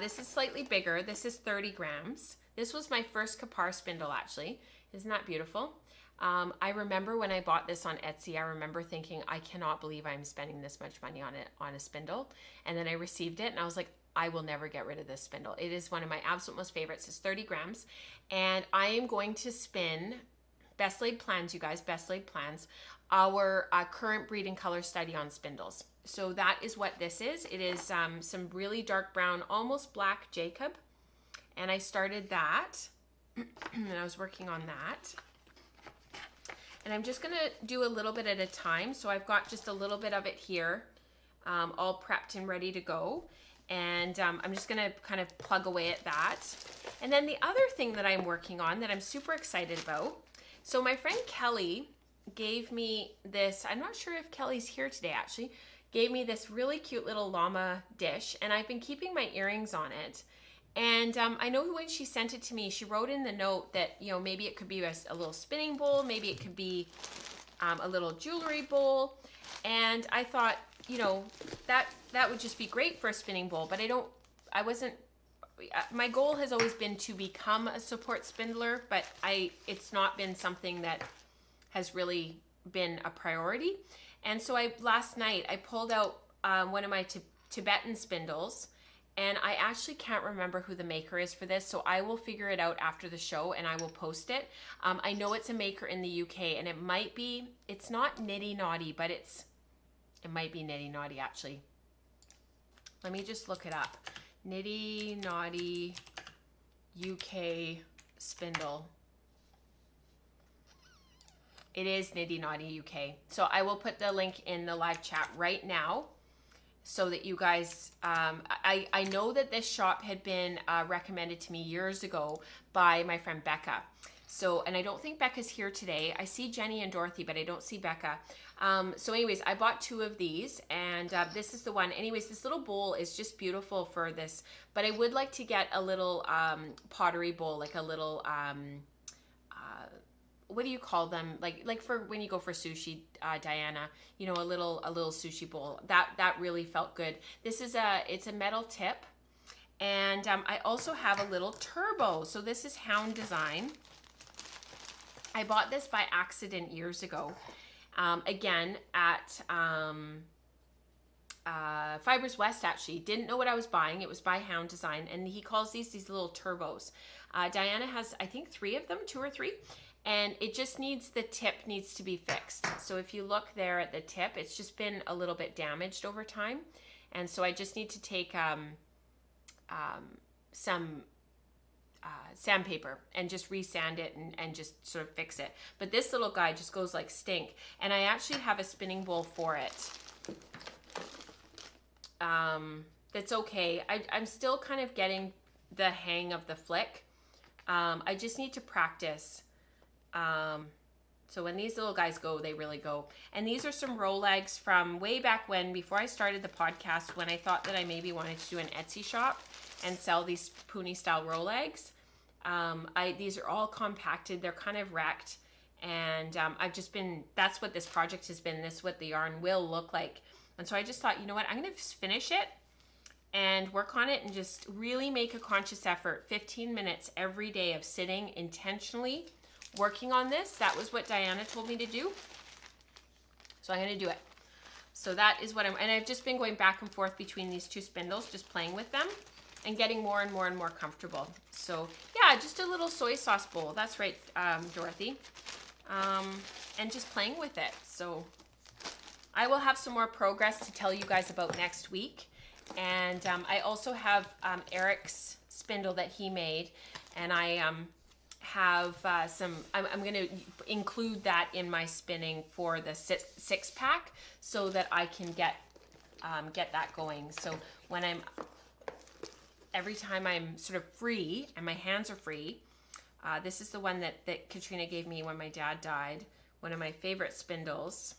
This is slightly bigger. This is 30 grams. This was my first Kapar spindle, actually. Isn't that beautiful? I remember when I bought this on Etsy, I remember thinking, I cannot believe I'm spending this much money on it, on a spindle. And then I received it and I was like, I will never get rid of this spindle. It is one of my absolute most favorites. It's 30 grams. And I am going to spin Best Laid Plans, you guys, Best Laid Plans, our current breed and color study on spindles. So that is what this is. It is some really dark brown, almost black Jacob. And I started that and I was working on that. And I'm just gonna do a little bit at a time. So I've got just a little bit of it here, all prepped and ready to go. And I'm just gonna kind of plug away at that. And then the other thing that I'm working on that I'm super excited about. So my friend Kelly gave me this, I'm not sure if Kelly's here today actually, gave me this really cute little llama dish. And I've been keeping my earrings on it. And I know when she sent it to me, she wrote in the note that, you know, maybe it could be a little spinning bowl, maybe it could be a little jewelry bowl. And I thought, you know, that would just be great for a spinning bowl, but my goal has always been to become a support spindler, but it's not been something that has really been a priority. And so last night I pulled out one of my Tibetan spindles. And I actually can't remember who the maker is for this, so I will figure it out after the show and I will post it. I know it's a maker in the UK and it might be, it's not Nitty Naughty, but it might be Nitty Naughty actually. Let me just look it up. Nitty Naughty UK spindle. It is Nitty Naughty UK. So I will put the link in the live chat right now, so that you guys, I know that this shop had been recommended to me years ago by my friend Becca. So, and I don't think Becca's here today. I see Jenny and Dorothy, but I don't see Becca. So anyways, I bought 2 of these and this is the one. Anyways, this little bowl is just beautiful for this, but I would like to get a little pottery bowl, like a little, what do you call them? Like for when you go for sushi, Diana, you know, a little sushi bowl. That really felt good. This is it's a metal tip, and I also have a little turbo. So this is Hound Design. I bought this by accident years ago. Again at Fibers West actually. Didn't know what I was buying. It was by Hound Design, and he calls these little turbos. Diana has I think 3 of them, 2 or 3. And it just needs, the tip needs to be fixed. So if you look there at the tip, it's just been a little bit damaged over time. And so I just need to take some sandpaper and just resand it and just sort of fix it. But this little guy just goes like stink. And I actually have a spinning bowl for it. that's okay. I'm still kind of getting the hang of the flick. I just need to practice. So when these little guys go, they really go. And these are some Rolegs from way back when, before I started the podcast, when I thought that I maybe wanted to do an Etsy shop and sell these Puni style Rolegs. These are all compacted. They're kind of wrecked. And I've just been, that's what this project has been. This is what the yarn will look like. And so I just thought, you know what, I'm going to finish it and work on it and just really make a conscious effort, 15 minutes every day of sitting intentionally working on this. That was what Diana told me to do. So I'm going to do it. So that is what and I've just been going back and forth between these two spindles, just playing with them and getting more and more and more comfortable. So yeah, just a little soy sauce bowl. That's right, Dorothy. And just playing with it. So I will have some more progress to tell you guys about next week. And I also have Eric's spindle that he made, and I have I'm going to include that in my spinning for the six pack so that I can get that going. So when every time I'm sort of free and my hands are free, this is the one that Katrina gave me when my dad died. One of my favorite spindles.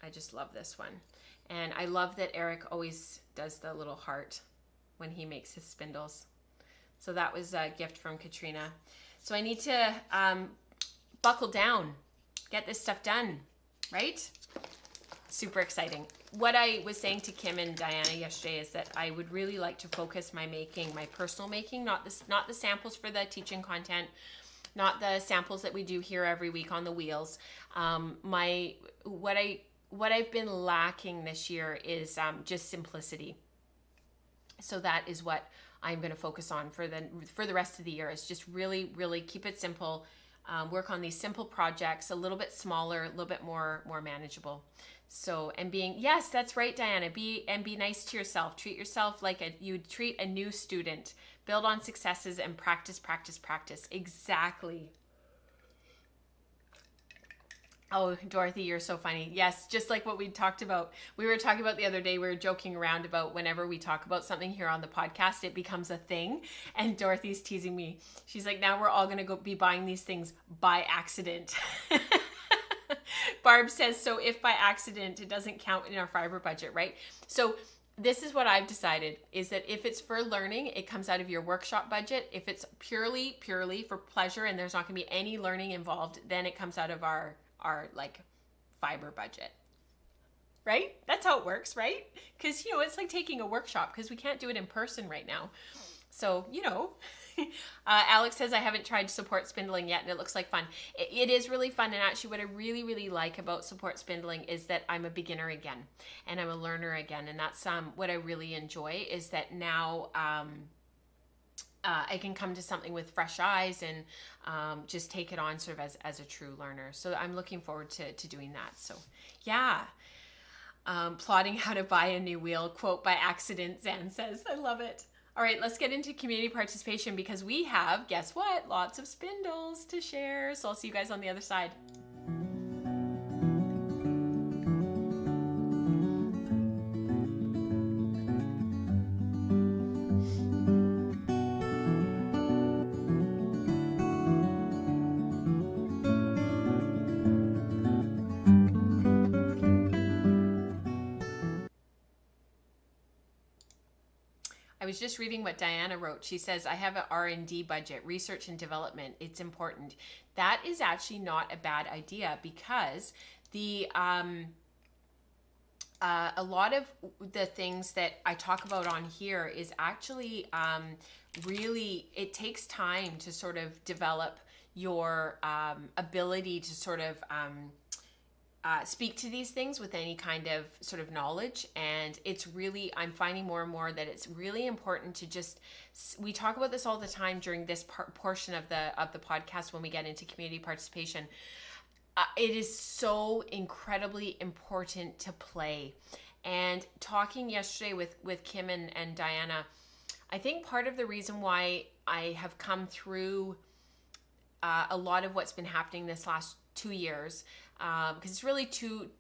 I just love this one. And I love that Eric always does the little heart when he makes his spindles. So that was a gift from Katrina. So I need to buckle down, get this stuff done, right? Super exciting. What I was saying to Kim and Diana yesterday is that I would really like to focus my making, my personal making, not the samples for the teaching content, not the samples that we do here every week on the wheels. What I've been lacking this year is just simplicity. So that is what I'm going to focus on for the rest of the year, is just really, really keep it simple. Work on these simple projects, a little bit smaller, a little bit more manageable. So, and yes, that's right, Diana. Be nice to yourself. Treat yourself like you'd treat a new student. Build on successes and practice, practice, practice. Exactly. Oh, Dorothy, you're so funny. Yes, just like what we talked about. We were talking about the other day, we were joking around about whenever we talk about something here on the podcast, it becomes a thing. And Dorothy's teasing me. She's like, now we're all going to be buying these things by accident. Barb says, so if by accident, it doesn't count in our fiber budget, right? So this is what I've decided, is that if it's for learning, it comes out of your workshop budget. If it's purely for pleasure and there's not going to be any learning involved, then it comes out of our like fiber budget, right? That's how it works, right? Because, it's like taking a workshop because we can't do it in person right now. So, Alex says, I haven't tried support spindling yet and it looks like fun. It is really fun. And actually what I really, really like about support spindling is that I'm a beginner again and I'm a learner again. And that's what I really enjoy, is that now I can come to something with fresh eyes and just take it on sort of as a true learner. So I'm looking forward to doing that. So yeah, plotting how to buy a new wheel, quote by accident, Zan says. I love it. All right, let's get into community participation because we have, guess what, lots of spindles to share. So I'll see you guys on the other side. I was just reading what Diana wrote. She says, I have an R&D budget, research and development. It's important. That is actually not a bad idea because a lot of the things that I talk about on here is actually really, it takes time to sort of develop your ability to sort of speak to these things with any kind of sort of knowledge. And it's really, I'm finding more and more that it's really important to just, we talk about this all the time during this portion of the podcast when we get into community participation. It is so incredibly important to play. And talking yesterday with Kim and Diana, I think part of the reason why I have come through a lot of what's been happening this last 2 years, because it's really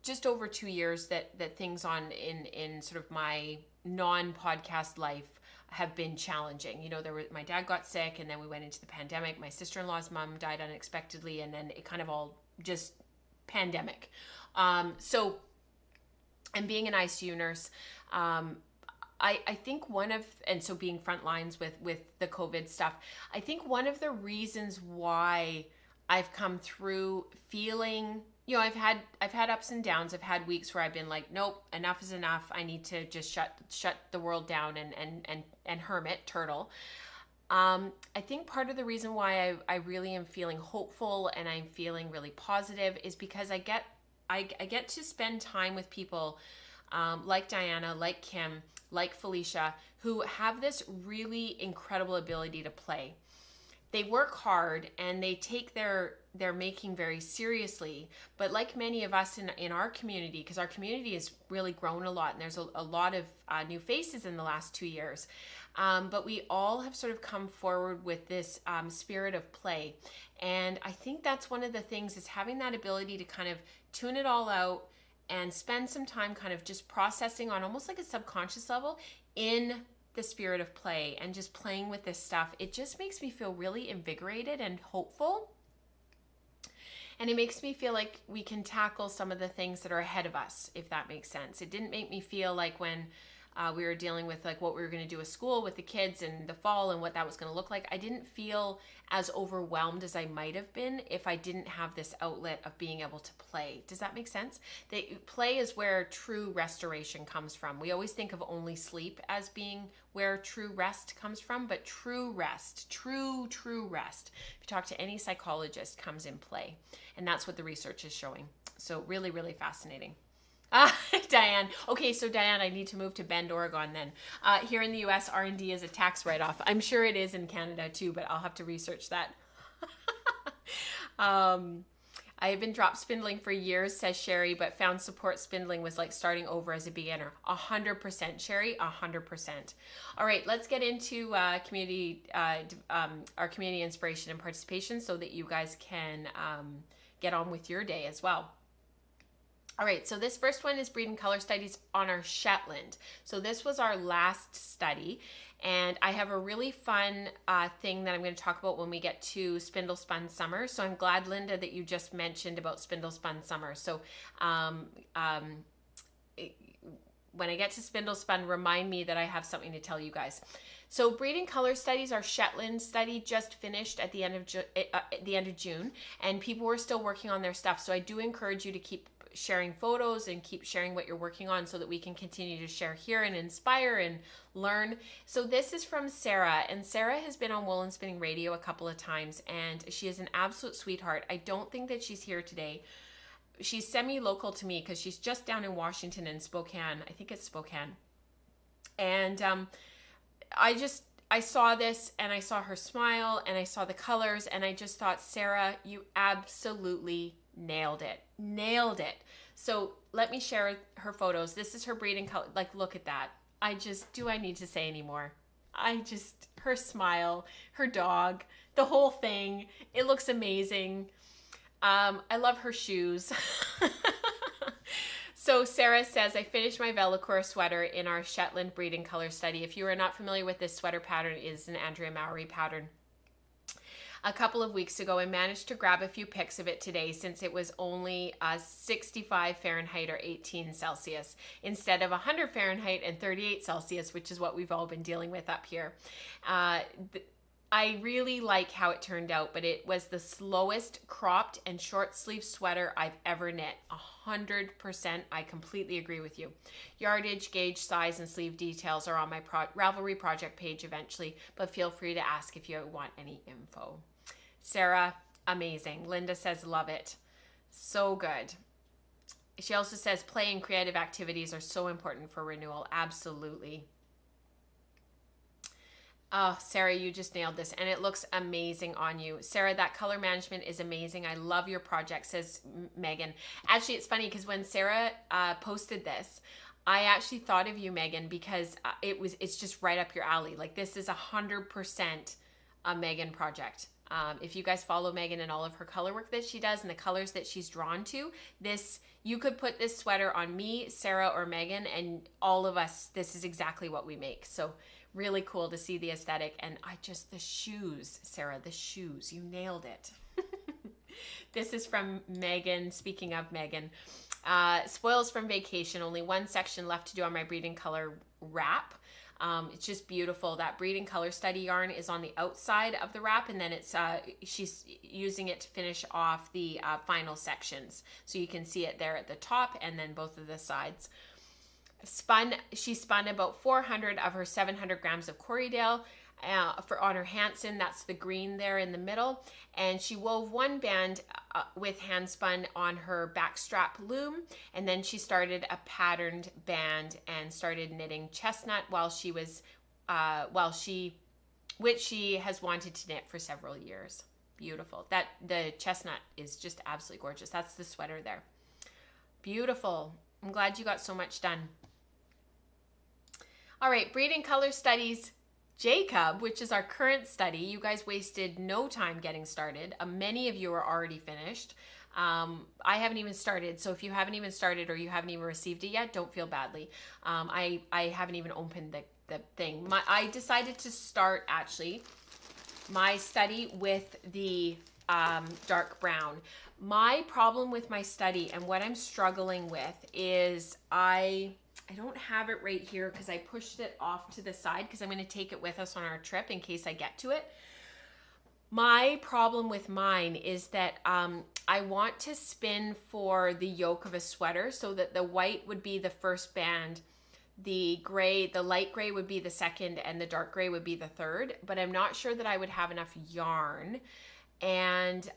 just over 2 years that things in sort of my non-podcast life have been challenging. My dad got sick, and then we went into the pandemic. My sister-in-law's mom died unexpectedly, and then it kind of all just pandemic. And being an ICU nurse, I think and so being front lines with the COVID stuff, I think one of the reasons why I've come through feeling, I've had ups and downs. I've had weeks where I've been like, nope, enough is enough. I need to just shut the world down and hermit, turtle. I think part of the reason why I really am feeling hopeful and I'm feeling really positive is because I get to spend time with people like Diana, like Kim, like Felicia, who have this really incredible ability to play. They work hard and they take their making very seriously. But like many of us in our community, because our community has really grown a lot, and there's a lot of new faces in the last 2 years, but we all have sort of come forward with this spirit of play. And I think that's one of the things, is having that ability to kind of tune it all out and spend some time kind of just processing on almost like a subconscious level in the spirit of play and just playing with this stuff. It just makes me feel really invigorated and hopeful. And it makes me feel like we can tackle some of the things that are ahead of us, if that makes sense. It didn't make me feel like when we were dealing with like what we were going to do at school with the kids in the fall and what that was going to look like, I didn't feel as overwhelmed as I might have been if I didn't have this outlet of being able to play. Does that make sense? Play is where true restoration comes from. We always think of only sleep as being where true rest comes from, but true rest, true rest, if you talk to any psychologist, comes in play. And that's what the research is showing. So really, really fascinating. Diane. Okay, so Diane, I need to move to Bend, Oregon then. Here in the US, R&D is a tax write-off. I'm sure it is in Canada too, but I'll have to research that. I have been drop spindling for years, says Sherry, but found support spindling was like starting over as a beginner. 100%, Sherry, 100%. All right, let's get into our community inspiration and participation so that you guys can get on with your day as well. All right, so this first one is breed and color studies on our Shetland. So this was our last study, and I have a really fun thing that I'm going to talk about when we get to Spindle Spun Summer. So I'm glad, Linda, that you just mentioned about Spindle Spun Summer. So when I get to Spindle Spun, remind me that I have something to tell you guys. So breed and color studies, our Shetland study just finished at the end of June, and people were still working on their stuff. So I do encourage you to keep sharing photos and keep sharing what you're working on so that we can continue to share here and inspire and learn. So this is from Sarah, and Sarah has been on Wool and Spinning Radio a couple of times, and she is an absolute sweetheart. I don't think that she's here today. She's semi-local to me because she's just down in Washington in Spokane. I think it's Spokane. And I saw this and I saw her smile and I saw the colors and I just thought, Sarah, you absolutely nailed it. Nailed it. So let me share her photos. This is her breed and color. Like, look at that. Do I need to say anymore? Her smile, her dog, the whole thing. It looks amazing. I love her shoes. So Sarah says, I finished my Velour sweater in our Shetland breed and color study. If you are not familiar with this sweater pattern, it is an Andrea Mowry pattern. A couple of weeks ago, I managed to grab a few pics of it today since it was only 65 Fahrenheit or 18 Celsius instead of 100 Fahrenheit and 38 Celsius, which is what we've all been dealing with up here. I really like how it turned out, but it was the slowest cropped and short sleeve sweater I've ever knit. 100%. I completely agree with you. Yardage, gauge, size, and sleeve details are on my Ravelry project page eventually, but feel free to ask if you want any info. Sarah, amazing. Linda says, love it. So good. She also says play and creative activities are so important for renewal. Absolutely. Oh, Sarah, you just nailed this, and it looks amazing on you. Sarah, that color management is amazing. I love your project, says Megan. Actually, it's funny because when Sarah posted this, I actually thought of you, Megan, because it's just right up your alley. Like, this is 100% a Megan project. If you guys follow Megan and all of her color work that she does and the colors that she's drawn to, this, you could put this sweater on me, Sarah, or Megan, and all of us, this is exactly what we make. So really cool to see the aesthetic. And the shoes, Sarah, the shoes, you nailed it. This is from Megan. Speaking of Megan, spoils from vacation. Only one section left to do on my breeding color wrap. It's just beautiful. That breeding color study yarn is on the outside of the wrap, and then it's she's using it to finish off the final sections. So you can see it there at the top and then both of the sides. She spun about 400 of her 700 grams of Corriedale on her Hanson. That's the green there in the middle. And she wove one band with hand spun on her backstrap loom, and then she started a patterned band and started knitting chestnut which she has wanted to knit for several years. Beautiful. That the chestnut is just absolutely gorgeous. That's the sweater there. Beautiful. I'm glad you got so much done. All right, breeding color studies. Jacob, which is our current study. You guys wasted no time getting started. Many of you are already finished. I haven't even started, so if you haven't even started or you haven't even received it yet, don't feel badly. I haven't even opened the thing. I decided to start actually my study with the dark brown. My problem with my study and what I'm struggling with is I don't have it right here because I pushed it off to the side because I'm going to take it with us on our trip in case I get to it. My problem with mine is that I want to spin for the yoke of a sweater so that the white would be the first band, the light gray would be the second, and the dark gray would be the third, but I'm not sure that I would have enough yarn. And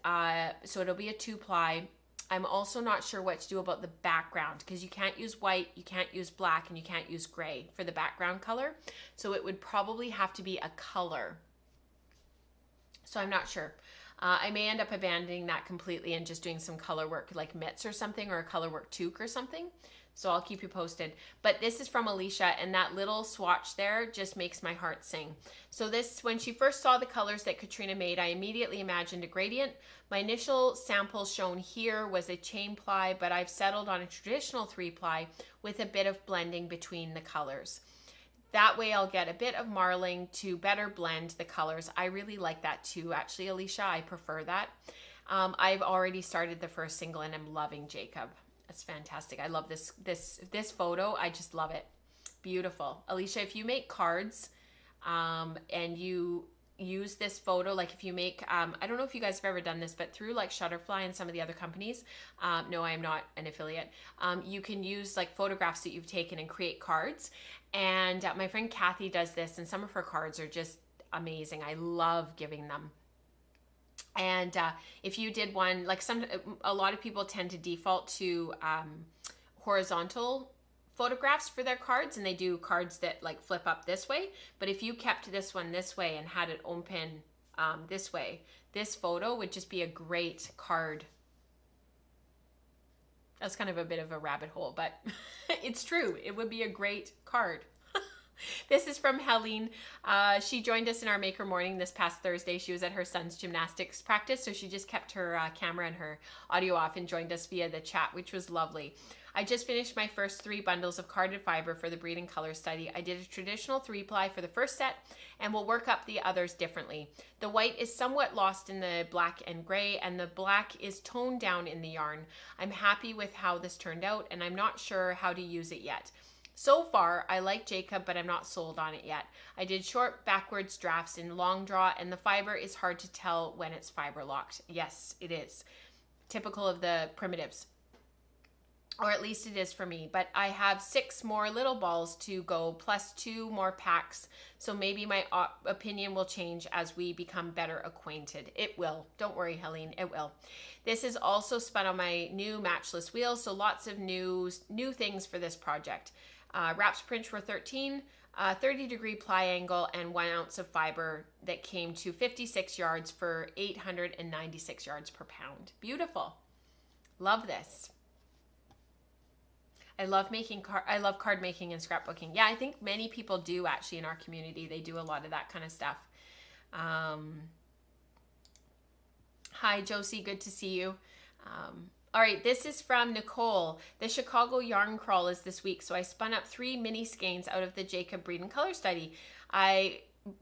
so it'll be a 2-ply. I'm also not sure what to do about the background because you can't use white, you can't use black, and you can't use gray for the background color. So it would probably have to be a color. So I'm not sure. I may end up abandoning that completely and just doing some color work like mitts or something, or a color work toque or something. So I'll keep you posted. But this is from Alicia, and that little swatch there just makes my heart sing. So this, when she first saw the colors that Katrina made, I immediately imagined a gradient. My initial sample shown here was a chain ply, but I've settled on a traditional 3-ply with a bit of blending between the colors. That way I'll get a bit of marling to better blend the colors. I really like that too, actually, Alicia. I prefer that. I've already started the first single and I'm loving Jacob. That's fantastic. I love this photo. I just love it. Beautiful. Alicia, if you make cards and you use this photo, like if you make, I don't know if you guys have ever done this, but through like Shutterfly and some of the other companies, no, I am not an affiliate, you can use like photographs that you've taken and create cards. And my friend Kathy does this, and some of her cards are just amazing. I love giving them. And if you did one, like a lot of people tend to default to horizontal photographs for their cards, and they do cards that like flip up this way. But if you kept this one this way and had it open this way, this photo would just be a great card. That's kind of a bit of a rabbit hole, but it's true. It would be a great card. This is from Helene. She joined us in our maker morning this past Thursday. She was at her son's gymnastics practice, so she just kept her camera and her audio off and joined us via the chat, which was lovely. I just finished my first 3 bundles of carded fiber for the breeding color study. I did a traditional 3-ply for the first set and will work up the others differently. The white is somewhat lost in the black and gray, and the black is toned down in the yarn. I'm happy with how this turned out, and I'm not sure how to use it yet. So far, I like Jacob, but I'm not sold on it yet. I did short backwards drafts in long draw, and the fiber is hard to tell when it's fiber locked. Yes, it is. Typical of the primitives. Or at least it is for me. But I have 6 more little balls to go, plus 2 more packs. So maybe my opinion will change as we become better acquainted. It will. Don't worry, Helene. It will. This is also spun on my new matchless wheel, so lots of new things for this project. Wraps print were 13, 30-degree ply angle, and 1 ounce of fiber that came to 56 yards for 896 yards per pound. Beautiful. Love this. I love card making and scrapbooking. Yeah, I think many people do actually in our community. They do a lot of that kind of stuff. Hi, Josie. Good to see you. All right, this is from Nicole. The Chicago yarn crawl is this week, so I spun up 3 mini skeins out of the Jacob Breed and Color Study.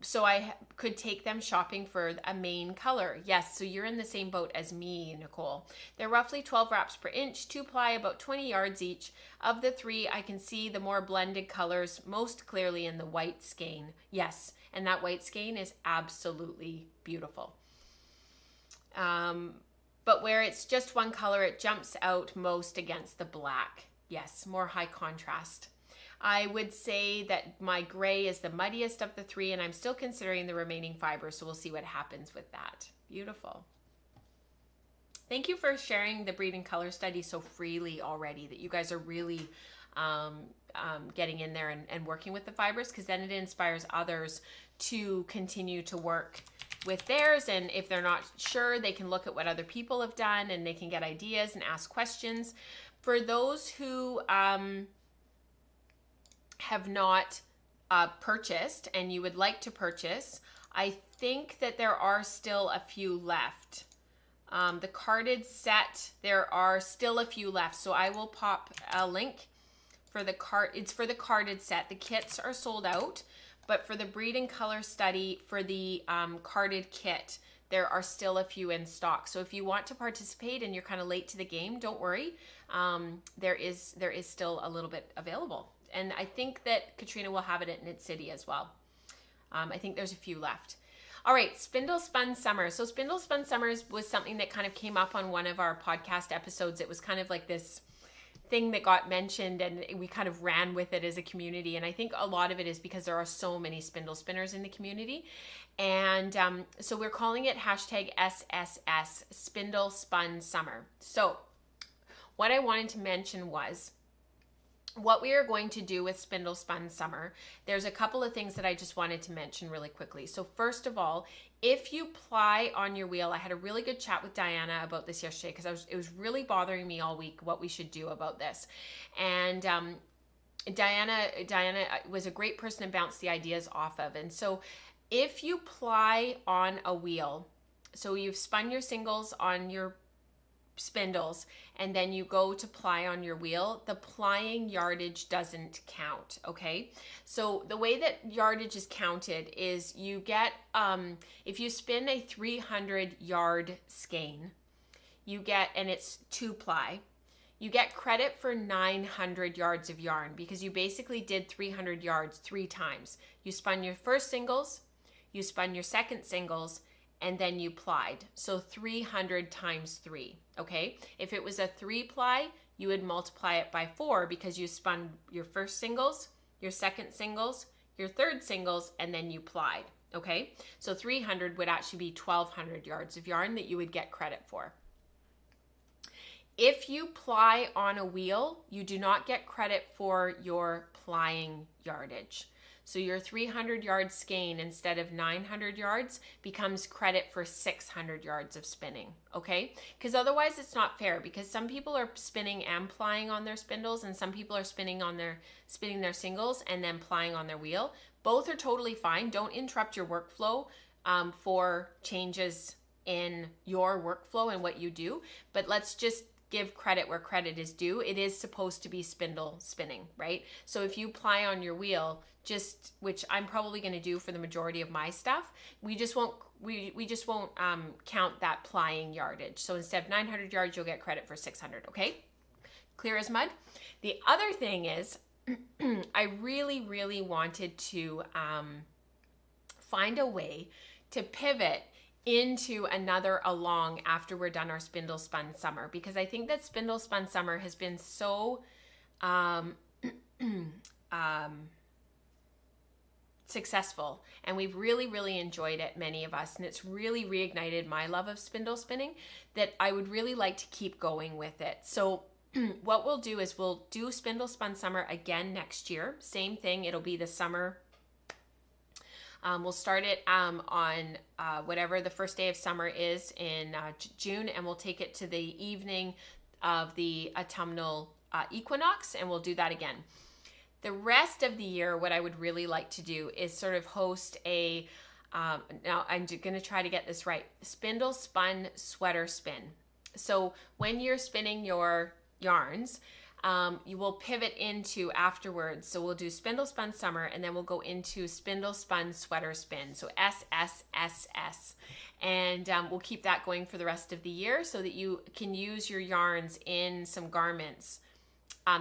So I could take them shopping for a main color. Yes, so you're in the same boat as me, Nicole. They're roughly 12 wraps per inch, 2 ply, about 20 yards each. Of the 3, I can see the more blended colors most clearly in the white skein. Yes, and that white skein is absolutely beautiful. But where it's just one color, it jumps out most against the black. Yes, more high contrast. I would say that my gray is the muddiest of the 3, and I'm still considering the remaining fibers, so we'll see what happens with that. Beautiful. Thank you for sharing the Breed and Color Study so freely already, that you guys are really getting in there and working with the fibers, because then it inspires others to continue to work with theirs, and if they're not sure, they can look at what other people have done and they can get ideas and ask questions. For those who have not purchased and you would like to purchase, I think that there are still a few left. The carded set, there are still a few left, so I will pop a link for the card. It's for the carded set. The kits are sold out, but for the Breed and Color Study, for the carded kit, there are still a few in stock. So if you want to participate and you're kind of late to the game, don't worry. There is still a little bit available. And I think that Katrina will have it at Knit City as well. I think there's a few left. All right, Spindle Spun Summer. So Spindle Spun Summers was something that kind of came up on one of our podcast episodes. It was kind of like this thing that got mentioned, and we kind of ran with it as a community. And I think a lot of it is because there are so many spindle spinners in the community. And so we're calling it #SSS, Spindle Spun Summer. So what I wanted to mention was what we are going to do with Spindle Spun Summer. There's a couple of things that I just wanted to mention really quickly. So first of all, if you ply on your wheel, I had a really good chat with Diana about this yesterday, because it was really bothering me all week what we should do about this. And Diana was a great person to bounce the ideas off of. And so if you ply on a wheel, so you've spun your singles on your spindles and then you go to ply on your wheel, the plying yardage doesn't count, okay? So the way that yardage is counted is you get, if you spin a 300 yard skein, you get, and it's 2 ply, you get credit for 900 yards of yarn, because you basically did 300 yards 3 times. You spun your first singles, you spun your second singles, and then you plied. So 300 times 3, okay? If it was a 3 ply, you would multiply it by 4, because you spun your first singles, your second singles, your third singles, and then you plied, okay? So 300 would actually be 1,200 yards of yarn that you would get credit for. If you ply on a wheel, you do not get credit for your plying yardage. So your 300 yard skein, instead of 900 yards, becomes credit for 600 yards of spinning, okay? Because otherwise it's not fair, because some people are spinning and plying on their spindles, and some people are spinning their singles and then plying on their wheel. Both are totally fine. Don't interrupt your workflow for changes in your workflow and what you do, but let's just give credit where credit is due. It is supposed to be spindle spinning, right? So if you ply on your wheel, which I'm probably going to do for the majority of my stuff, we just won't count that plying yardage. So instead of 900 yards, you'll get credit for 600, okay? Clear as mud. The other thing is, I really, really wanted to find a way to pivot into another along after we're done our Spindle Spun Summer, because I think that Spindle Spun Summer has been so successful, and we've really, really enjoyed it, many of us, and it's really reignited my love of spindle spinning, that I would really like to keep going with it. So what we'll do is we'll do Spindle Spun Summer again next year. Same thing, it'll be the summer. We'll start it on whatever the first day of summer is in June, and we'll take it to the evening of the autumnal equinox, and we'll do that again. The rest of the year, what I would really like to do is sort of host a Now I'm going to try to get this right. Spindle spun sweater spin. So when you're spinning your yarns, you will pivot into afterwards. So we'll do spindle spun summer, and then we'll go into spindle spun sweater spin. So SSSS. And we'll keep that going for the rest of the year so that you can use your yarns in some garments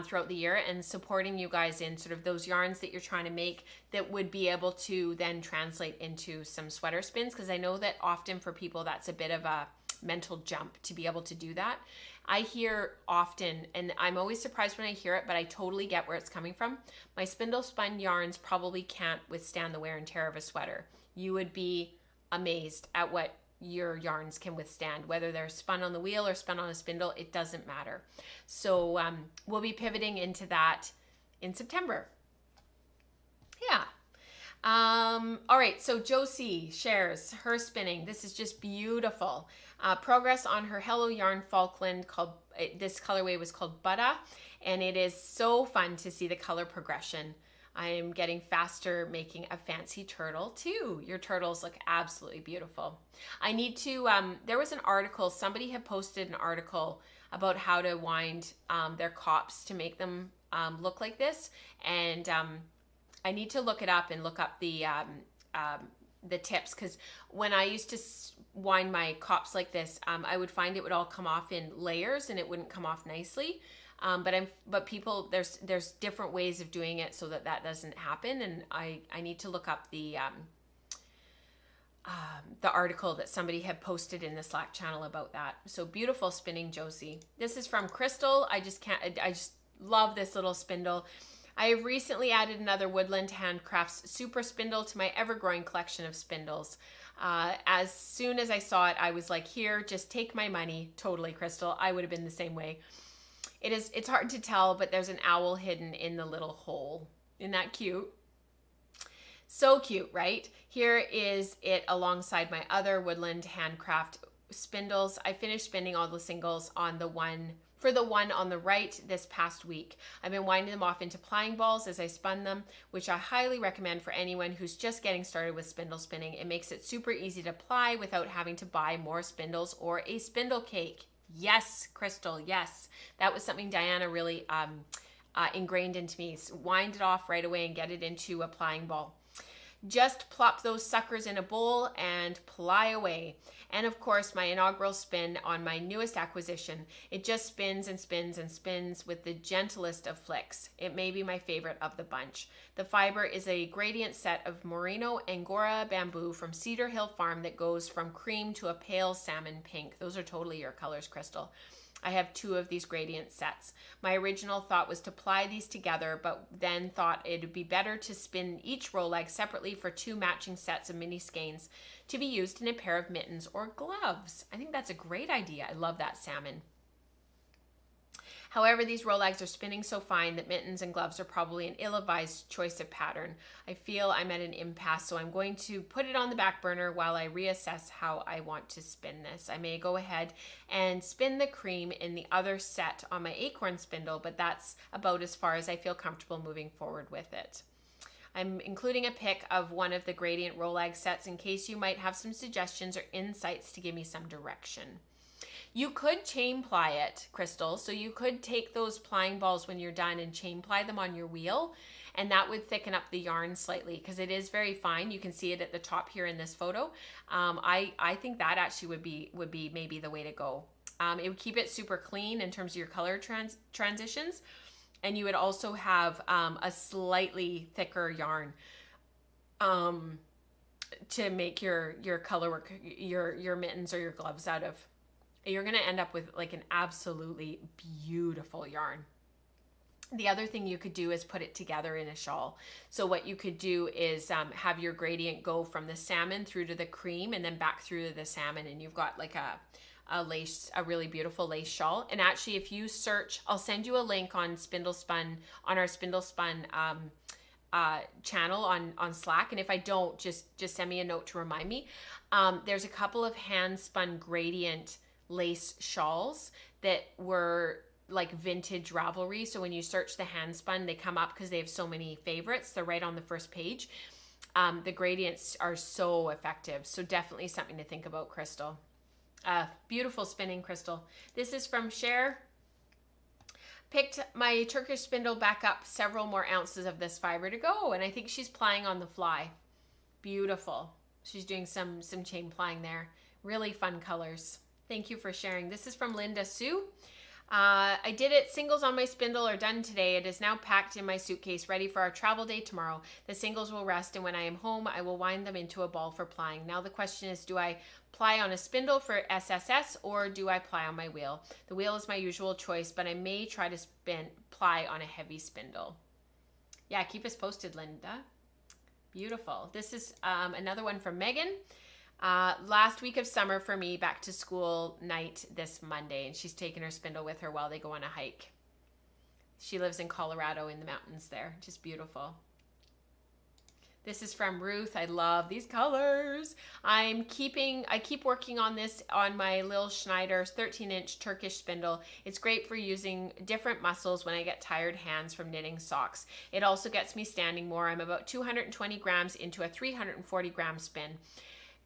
throughout the year, and supporting you guys in sort of those yarns that you're trying to make that would be able to then translate into some sweater spins, because I know that often for people that's a bit of a mental jump to be able to do that. I hear often, and I'm always surprised when I hear it, but I totally get where it's coming from. My spindle spun yarns probably can't withstand the wear and tear of a sweater. You would be amazed at what your yarns can withstand, whether they're spun on the wheel or spun on a spindle, it doesn't matter. So we'll be pivoting into that in September. Yeah. All right, so Josie shares her spinning. This is just beautiful. Progress on her Hello Yarn Falkland, this colorway was called Buddha, and it is so fun to see the color progression. I am getting faster making a fancy turtle too. Your turtles look absolutely beautiful. I need to, there was an article, somebody had posted an article about how to wind their cops to make them look like this. And I need to look it up and look up the tips, because when I used to wind my cops like this, I would find it would all come off in layers and it wouldn't come off nicely. But people, there's different ways of doing it so that doesn't happen. And I need to look up the article that somebody had posted in the Slack channel about that. So beautiful spinning, Josie. This is from Crystal. I just love this little spindle. I have recently added another Woodland Handcrafts Super Spindle to my ever-growing collection of spindles. As soon as I saw it, I was like, here, just take my money. Totally, Crystal. I would have been the same way. It's hard to tell, but there's an owl hidden in the little hole. Isn't that cute? So cute, right? Here is it alongside my other Woodland Handcraft spindles. I finished spinning all the singles on the one on the right this past week. I've been winding them off into plying balls as I spun them, which I highly recommend for anyone who's just getting started with spindle spinning. It makes it super easy to ply without having to buy more spindles or a spindle cake. Yes, Crystal, yes. That was something Diana really ingrained into me. Wind it off right away and get it into a plying ball. Just plop those suckers in a bowl and ply away. And of course, my inaugural spin on my newest acquisition. It just spins and spins and spins with the gentlest of flicks. It may be my favorite of the bunch. The fiber is a gradient set of merino angora bamboo from Cedar Hill Farm that goes from cream to a pale salmon pink. Those are totally your colors, Crystal. I have 2 of these gradient sets. My original thought was to ply these together, but then thought it would be better to spin each roll leg separately for 2 matching sets of mini skeins to be used in a pair of mittens or gloves. I think that's a great idea. I love that salmon. However, these roll legs are spinning so fine that mittens and gloves are probably an ill-advised choice of pattern. I feel I'm at an impasse, so I'm going to put it on the back burner while I reassess how I want to spin this. I may go ahead and spin the cream in the other set on my acorn spindle, but that's about as far as I feel comfortable moving forward with it. I'm including a pic of one of the gradient roll leg sets in case you might have some suggestions or insights to give me some direction. You could chain ply it, Crystal. So you could take those plying balls when you're done and chain ply them on your wheel, and that would thicken up the yarn slightly because it is very fine. You can see it at the top here in this photo. I think that actually would be maybe the way to go. It would keep it super clean in terms of your color transitions, and you would also have a slightly thicker yarn to make your color work, your mittens or your gloves out of. You're going to end up with like an absolutely beautiful yarn. The other thing you could do is put it together in a shawl. So what you could do is have your gradient go from the salmon through to the cream and then back through to the salmon, and you've got like a really beautiful lace shawl. And actually, if you search, I'll send you a link on Spindle Spun, on our Spindle Spun channel on Slack, and if I don't, just send me a note to remind me. There's a couple of hand spun gradient lace shawls that were like vintage Ravelry. So when you search the hand spun, they come up because they have so many favorites. They're right on the first page. the gradients are so effective. So definitely something to think about, Crystal. Beautiful spinning, Crystal. This is from Cher. Picked my Turkish spindle back up, several more ounces of this fiber to go, and I think she's plying on the fly. Beautiful. She's doing some chain plying there. Really fun colors. Thank you for sharing. This is from Linda Sue. I did it. Singles on my spindle are done today. It is now packed in my suitcase, ready for our travel day tomorrow. The singles will rest, and when I am home, I will wind them into a ball for plying. Now the question is, do I ply on a spindle for SSS or do I ply on my wheel? The wheel is my usual choice, but I may try to ply on a heavy spindle. Yeah, keep us posted, Linda. Beautiful. This is another one from Megan. Last week of summer for me, back to school night this Monday, and she's taking her spindle with her while they go on a hike. She lives in Colorado in the mountains there. Just beautiful. This is from Ruth. I love these colors. I keep working on this on my Lil Schneider 13-inch Turkish spindle. It's great for using different muscles when I get tired hands from knitting socks. It also gets me standing more. I'm about 220 grams into a 340 gram spin.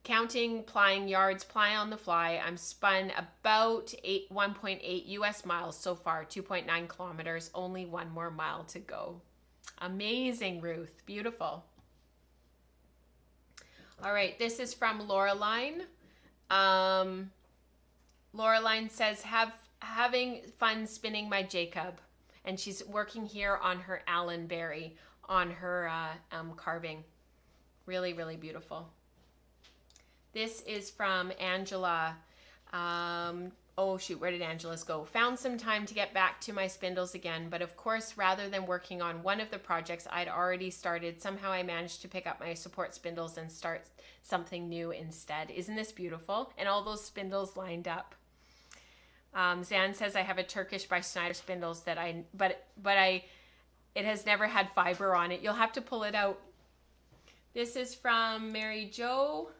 Counting plying yards, ply on the fly, I'm spun about 1.8 US miles so far, 2.9 kilometers, only one more mile to go. Amazing, Ruth. Beautiful. All right, this is from Laureline. Laureline says, having fun spinning my Jacob. And she's working here on her Allen berry, on her carving. Really, really beautiful. This is from Angela. Oh shoot, where did Angela's go? Found some time to get back to my spindles again, but of course, rather than working on one of the projects I'd already started, somehow I managed to pick up my support spindles and start something new instead. Isn't this beautiful? And all those spindles lined up. Zan says I have a Turkish by Schneider spindles that it has never had fiber on it. You'll have to pull it out. This is from Mary Jo.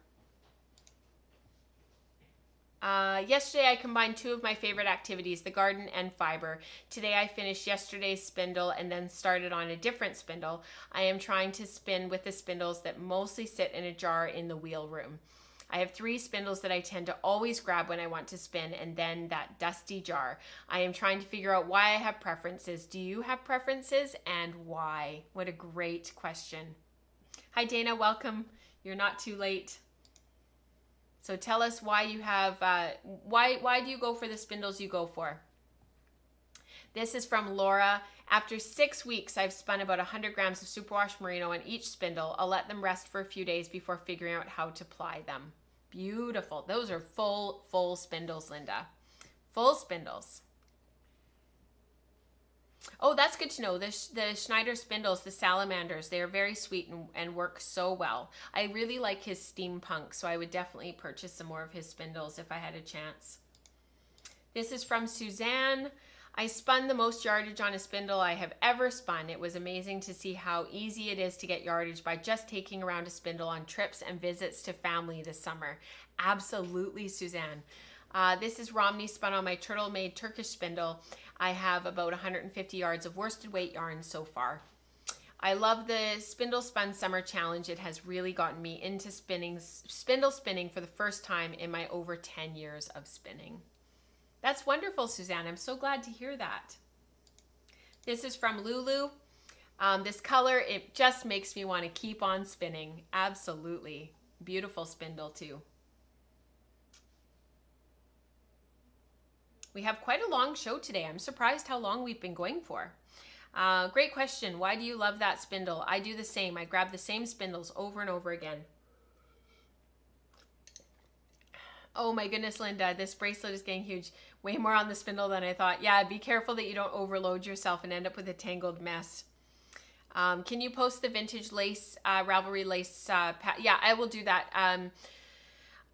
Yesterday I combined two of my favorite activities, the garden and fiber. Today I finished yesterday's spindle and then started on a different spindle. I am trying to spin with the spindles that mostly sit in a jar in the wheel room. I have 3 spindles that I tend to always grab when I want to spin, and then that dusty jar. I am trying to figure out why I have preferences. Do you have preferences, and why? What a great question. Hi Dana, welcome. You're not too late. So tell us why you have, why do you go for the spindles you go for? This is from Laura. After 6 weeks, I've spun about 100 grams of superwash merino on each spindle. I'll let them rest for a few days before figuring out how to ply them. Beautiful. Those are full spindles, Linda. Full spindles. Oh, that's good to know. The Schneider spindles, the salamanders, they are very sweet and work so well. I really like his steampunk, so I would definitely purchase some more of his spindles if I had a chance. This is from Suzanne. I spun the most yardage on a spindle I have ever spun. It was amazing to see how easy it is to get yardage by just taking around a spindle on trips and visits to family this summer. Absolutely, Suzanne. This is Romney spun on my turtle-made Turkish spindle. I have about 150 yards of worsted weight yarn so far. I love the Spindle Spun Summer Challenge. It has really gotten me into spindle spinning for the first time in my over 10 years of spinning. That's wonderful, Suzanne. I'm so glad to hear that. This is from Lulu. This color, it just makes me want to keep on spinning. Absolutely. Beautiful spindle too. We have quite a long show today. I'm surprised how long we've been going for. Great question. Why do you love that spindle? I do the same. I grab the same spindles over and over again. Oh my goodness, Linda, this bracelet is getting huge. Way more on the spindle than I thought. Yeah, be careful that you don't overload yourself and end up with a tangled mess. Can you post the vintage lace, Ravelry lace? Yeah, I will do that.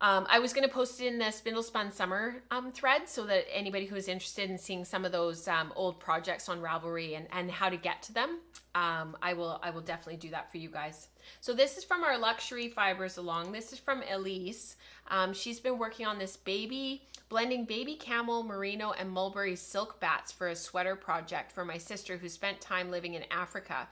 I was going to post it in the Spindle Spun Summer thread so that anybody who is interested in seeing some of those old projects on Ravelry and how to get to them, I will definitely do that for you guys. So this is from our Luxury Fibers Along. This is from Elise. She's been working on this blending baby camel, merino, and mulberry silk bats for a sweater project for my sister who spent time living in Africa.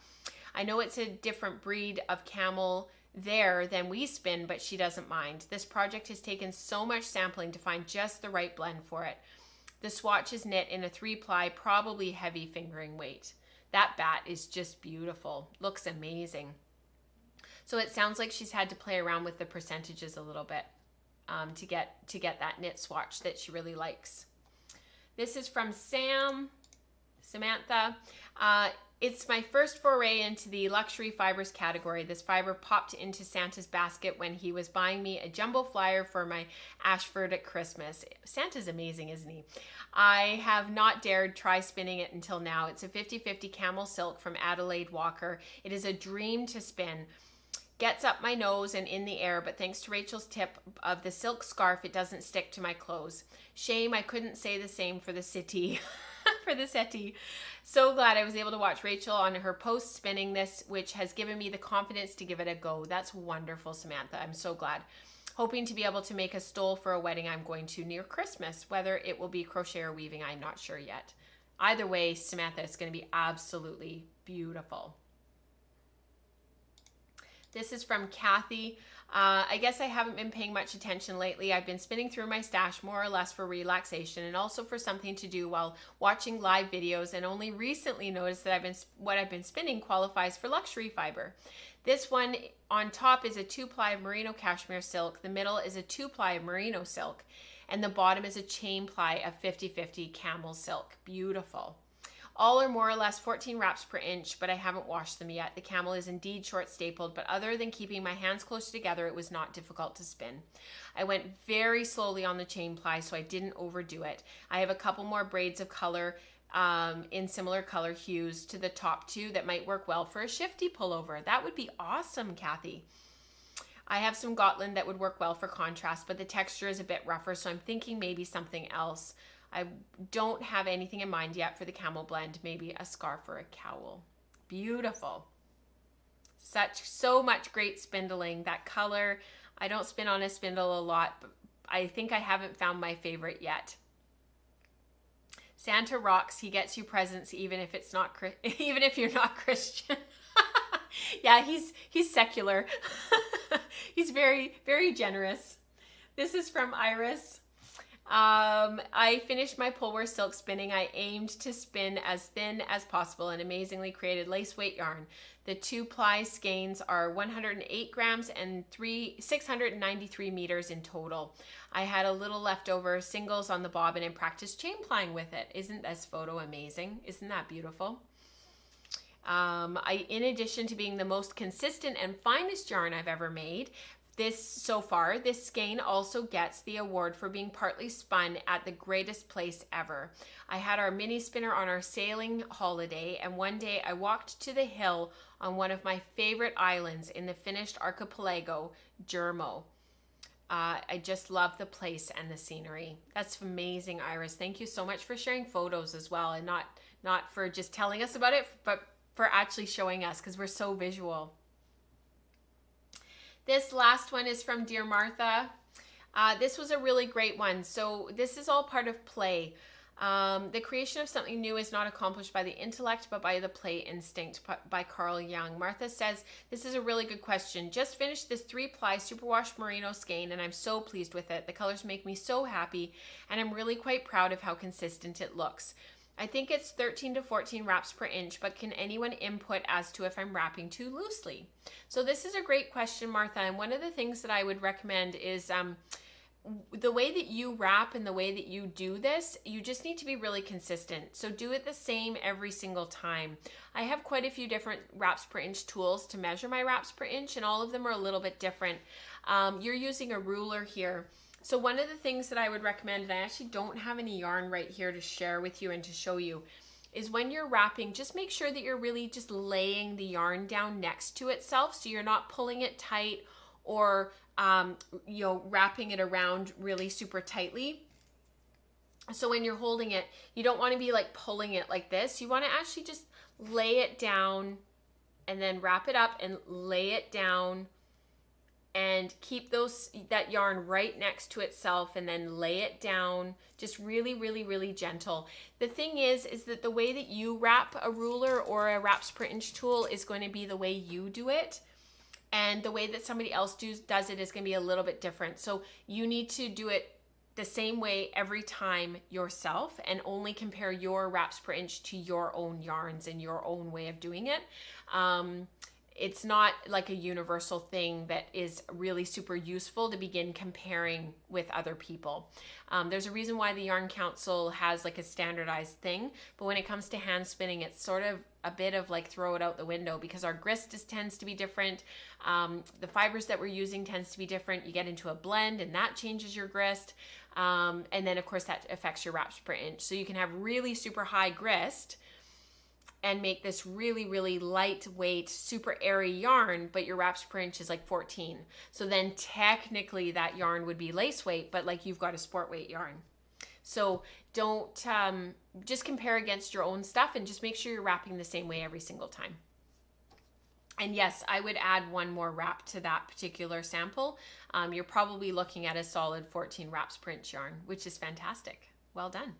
I know it's a different breed of camel there than we spin, but she doesn't mind. This project has taken so much sampling to find just the right blend for it. The swatch is knit in a 3-ply, probably heavy fingering weight. That bat is just beautiful. Looks amazing. So it sounds like she's had to play around with the percentages a little bit to get that knit swatch that she really likes. This is from Samantha. It's my first foray into the luxury fibers category. This fiber popped into Santa's basket when he was buying me a jumbo flyer for my Ashford at Christmas. Santa's amazing, isn't he? I have not dared try spinning it until now. It's a 50-50 camel silk from Adelaide Walker. It is a dream to spin. Gets up my nose and in the air, but thanks to Rachel's tip of the silk scarf, it doesn't stick to my clothes. Shame I couldn't say the same for the settee. For the settee. So glad I was able to watch Rachel on her post spinning this, which has given me the confidence to give it a go. That's wonderful, Samantha. I'm so glad. Hoping to be able to make a stole for a wedding I'm going to near Christmas. Whether it will be crochet or weaving, I'm not sure yet. Either way, Samantha, it's going to be absolutely beautiful. This is from Kathy. I guess I haven't been paying much attention lately. I've been spinning through my stash more or less for relaxation and also for something to do while watching live videos, and only recently noticed that what I've been spinning qualifies for luxury fiber. This one on top is a 2-ply of merino cashmere silk, the middle is a 2-ply of merino silk, and the bottom is a chain ply of 50-50 camel silk. Beautiful. All are more or less 14 wraps per inch, but I haven't washed them yet. The camel is indeed short stapled, but other than keeping my hands closer together, it was not difficult to spin. I went very slowly on the chain ply, so I didn't overdo it. I have a couple more braids of color in similar color hues to the top two that might work well for a shifty pullover. That would be awesome, Kathy. I have some Gotland that would work well for contrast, but the texture is a bit rougher, so I'm thinking maybe something else. I don't have anything in mind yet for the camel blend, maybe a scarf or a cowl. Beautiful. So much great spindling. That color, I don't spin on a spindle a lot, but I think I haven't found my favorite yet. Santa rocks. He gets you presents even if it's not even if you're not Christian. Yeah, he's secular. He's very, very generous. This is from Iris. I finished my Polware silk spinning. I aimed to spin as thin as possible and amazingly created lace weight yarn. The 2-ply skeins are 108 grams and 693 meters in total. I had a little leftover singles on the bobbin and practiced chain plying with it. Isn't this photo amazing? Isn't that beautiful? In addition to being the most consistent and finest yarn I've ever made, so far, this skein also gets the award for being partly spun at the greatest place ever. I had our mini spinner on our sailing holiday, and one day I walked to the hill on one of my favorite islands in the Finnish archipelago, Jermo. I just love the place and the scenery. That's amazing, Iris. Thank you so much for sharing photos as well, and not for just telling us about it, but for actually showing us, because we're so visual. This last one is from Dear Martha. This was a really great one. So this is all part of play. The creation of something new is not accomplished by the intellect, but by the play instinct, by Carl Jung. Martha says, this is a really good question. Just finished this 3-ply superwash merino skein, and I'm so pleased with it. The colors make me so happy, and I'm really quite proud of how consistent it looks. I think it's 13 to 14 wraps per inch, but can anyone input as to if I'm wrapping too loosely? So this is a great question, Martha, and one of the things that I would recommend is the way that you wrap and the way that you do this, you just need to be really consistent. So do it the same every single time. I have quite a few different wraps per inch tools to measure my wraps per inch, and all of them are a little bit different. You're using a ruler here. So one of the things that I would recommend, and I actually don't have any yarn right here to share with you and to show you, is when you're wrapping, just make sure that you're really just laying the yarn down next to itself, so you're not pulling it tight or wrapping it around really super tightly. So when you're holding it, you don't want to be like pulling it like this. You want to actually just lay it down and then wrap it up and lay it down, and keep that yarn right next to itself, and then lay it down, just really, really, really gentle. The thing is that the way that you wrap a ruler or a wraps per inch tool is going to be the way you do it. and the way that somebody else does it is going to be a little bit different. So you need to do it the same way every time yourself, and only compare your wraps per inch to your own yarns and your own way of doing it. It's not like a universal thing that is really super useful to begin comparing with other people. There's a reason why the Yarn Council has like a standardized thing, but when it comes to hand spinning, it's sort of a bit of like throw it out the window, because our grist tends to be different. The fibers that we're using tends to be different. You get into a blend and that changes your grist. And then of course that affects your wraps per inch. So you can have really super high grist and make this really, really lightweight, super airy yarn, but your wraps per inch is like 14. So then technically that yarn would be lace weight, but like you've got a sport weight yarn. So don't just compare against your own stuff, and just make sure you're wrapping the same way every single time. And yes, I would add one more wrap to that particular sample. You're probably looking at a solid 14 wraps per inch yarn, which is fantastic. Well done.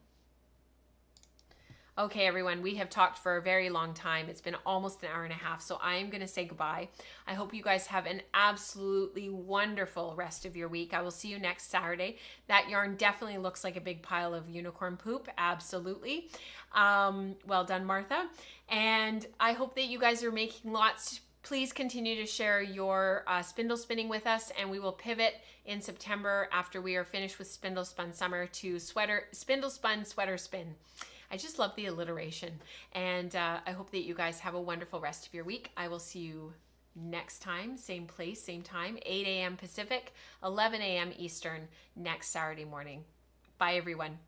Okay, everyone, we have talked for a very long time. It's been almost an hour and a half, so I am going to say goodbye. I hope you guys have an absolutely wonderful rest of your week. I will see you next Saturday. That yarn definitely looks like a big pile of unicorn poop. Absolutely. Well done, Martha. And I hope that you guys are making lots. Please continue to share your spindle spinning with us, and we will pivot in September after we are finished with Spindle Spun Summer to Spindle Spun Sweater Spin. I just love the alliteration, and I hope that you guys have a wonderful rest of your week. I will see you next time, same place, same time, 8 a.m. Pacific, 11 a.m. Eastern, next Saturday morning. Bye, everyone.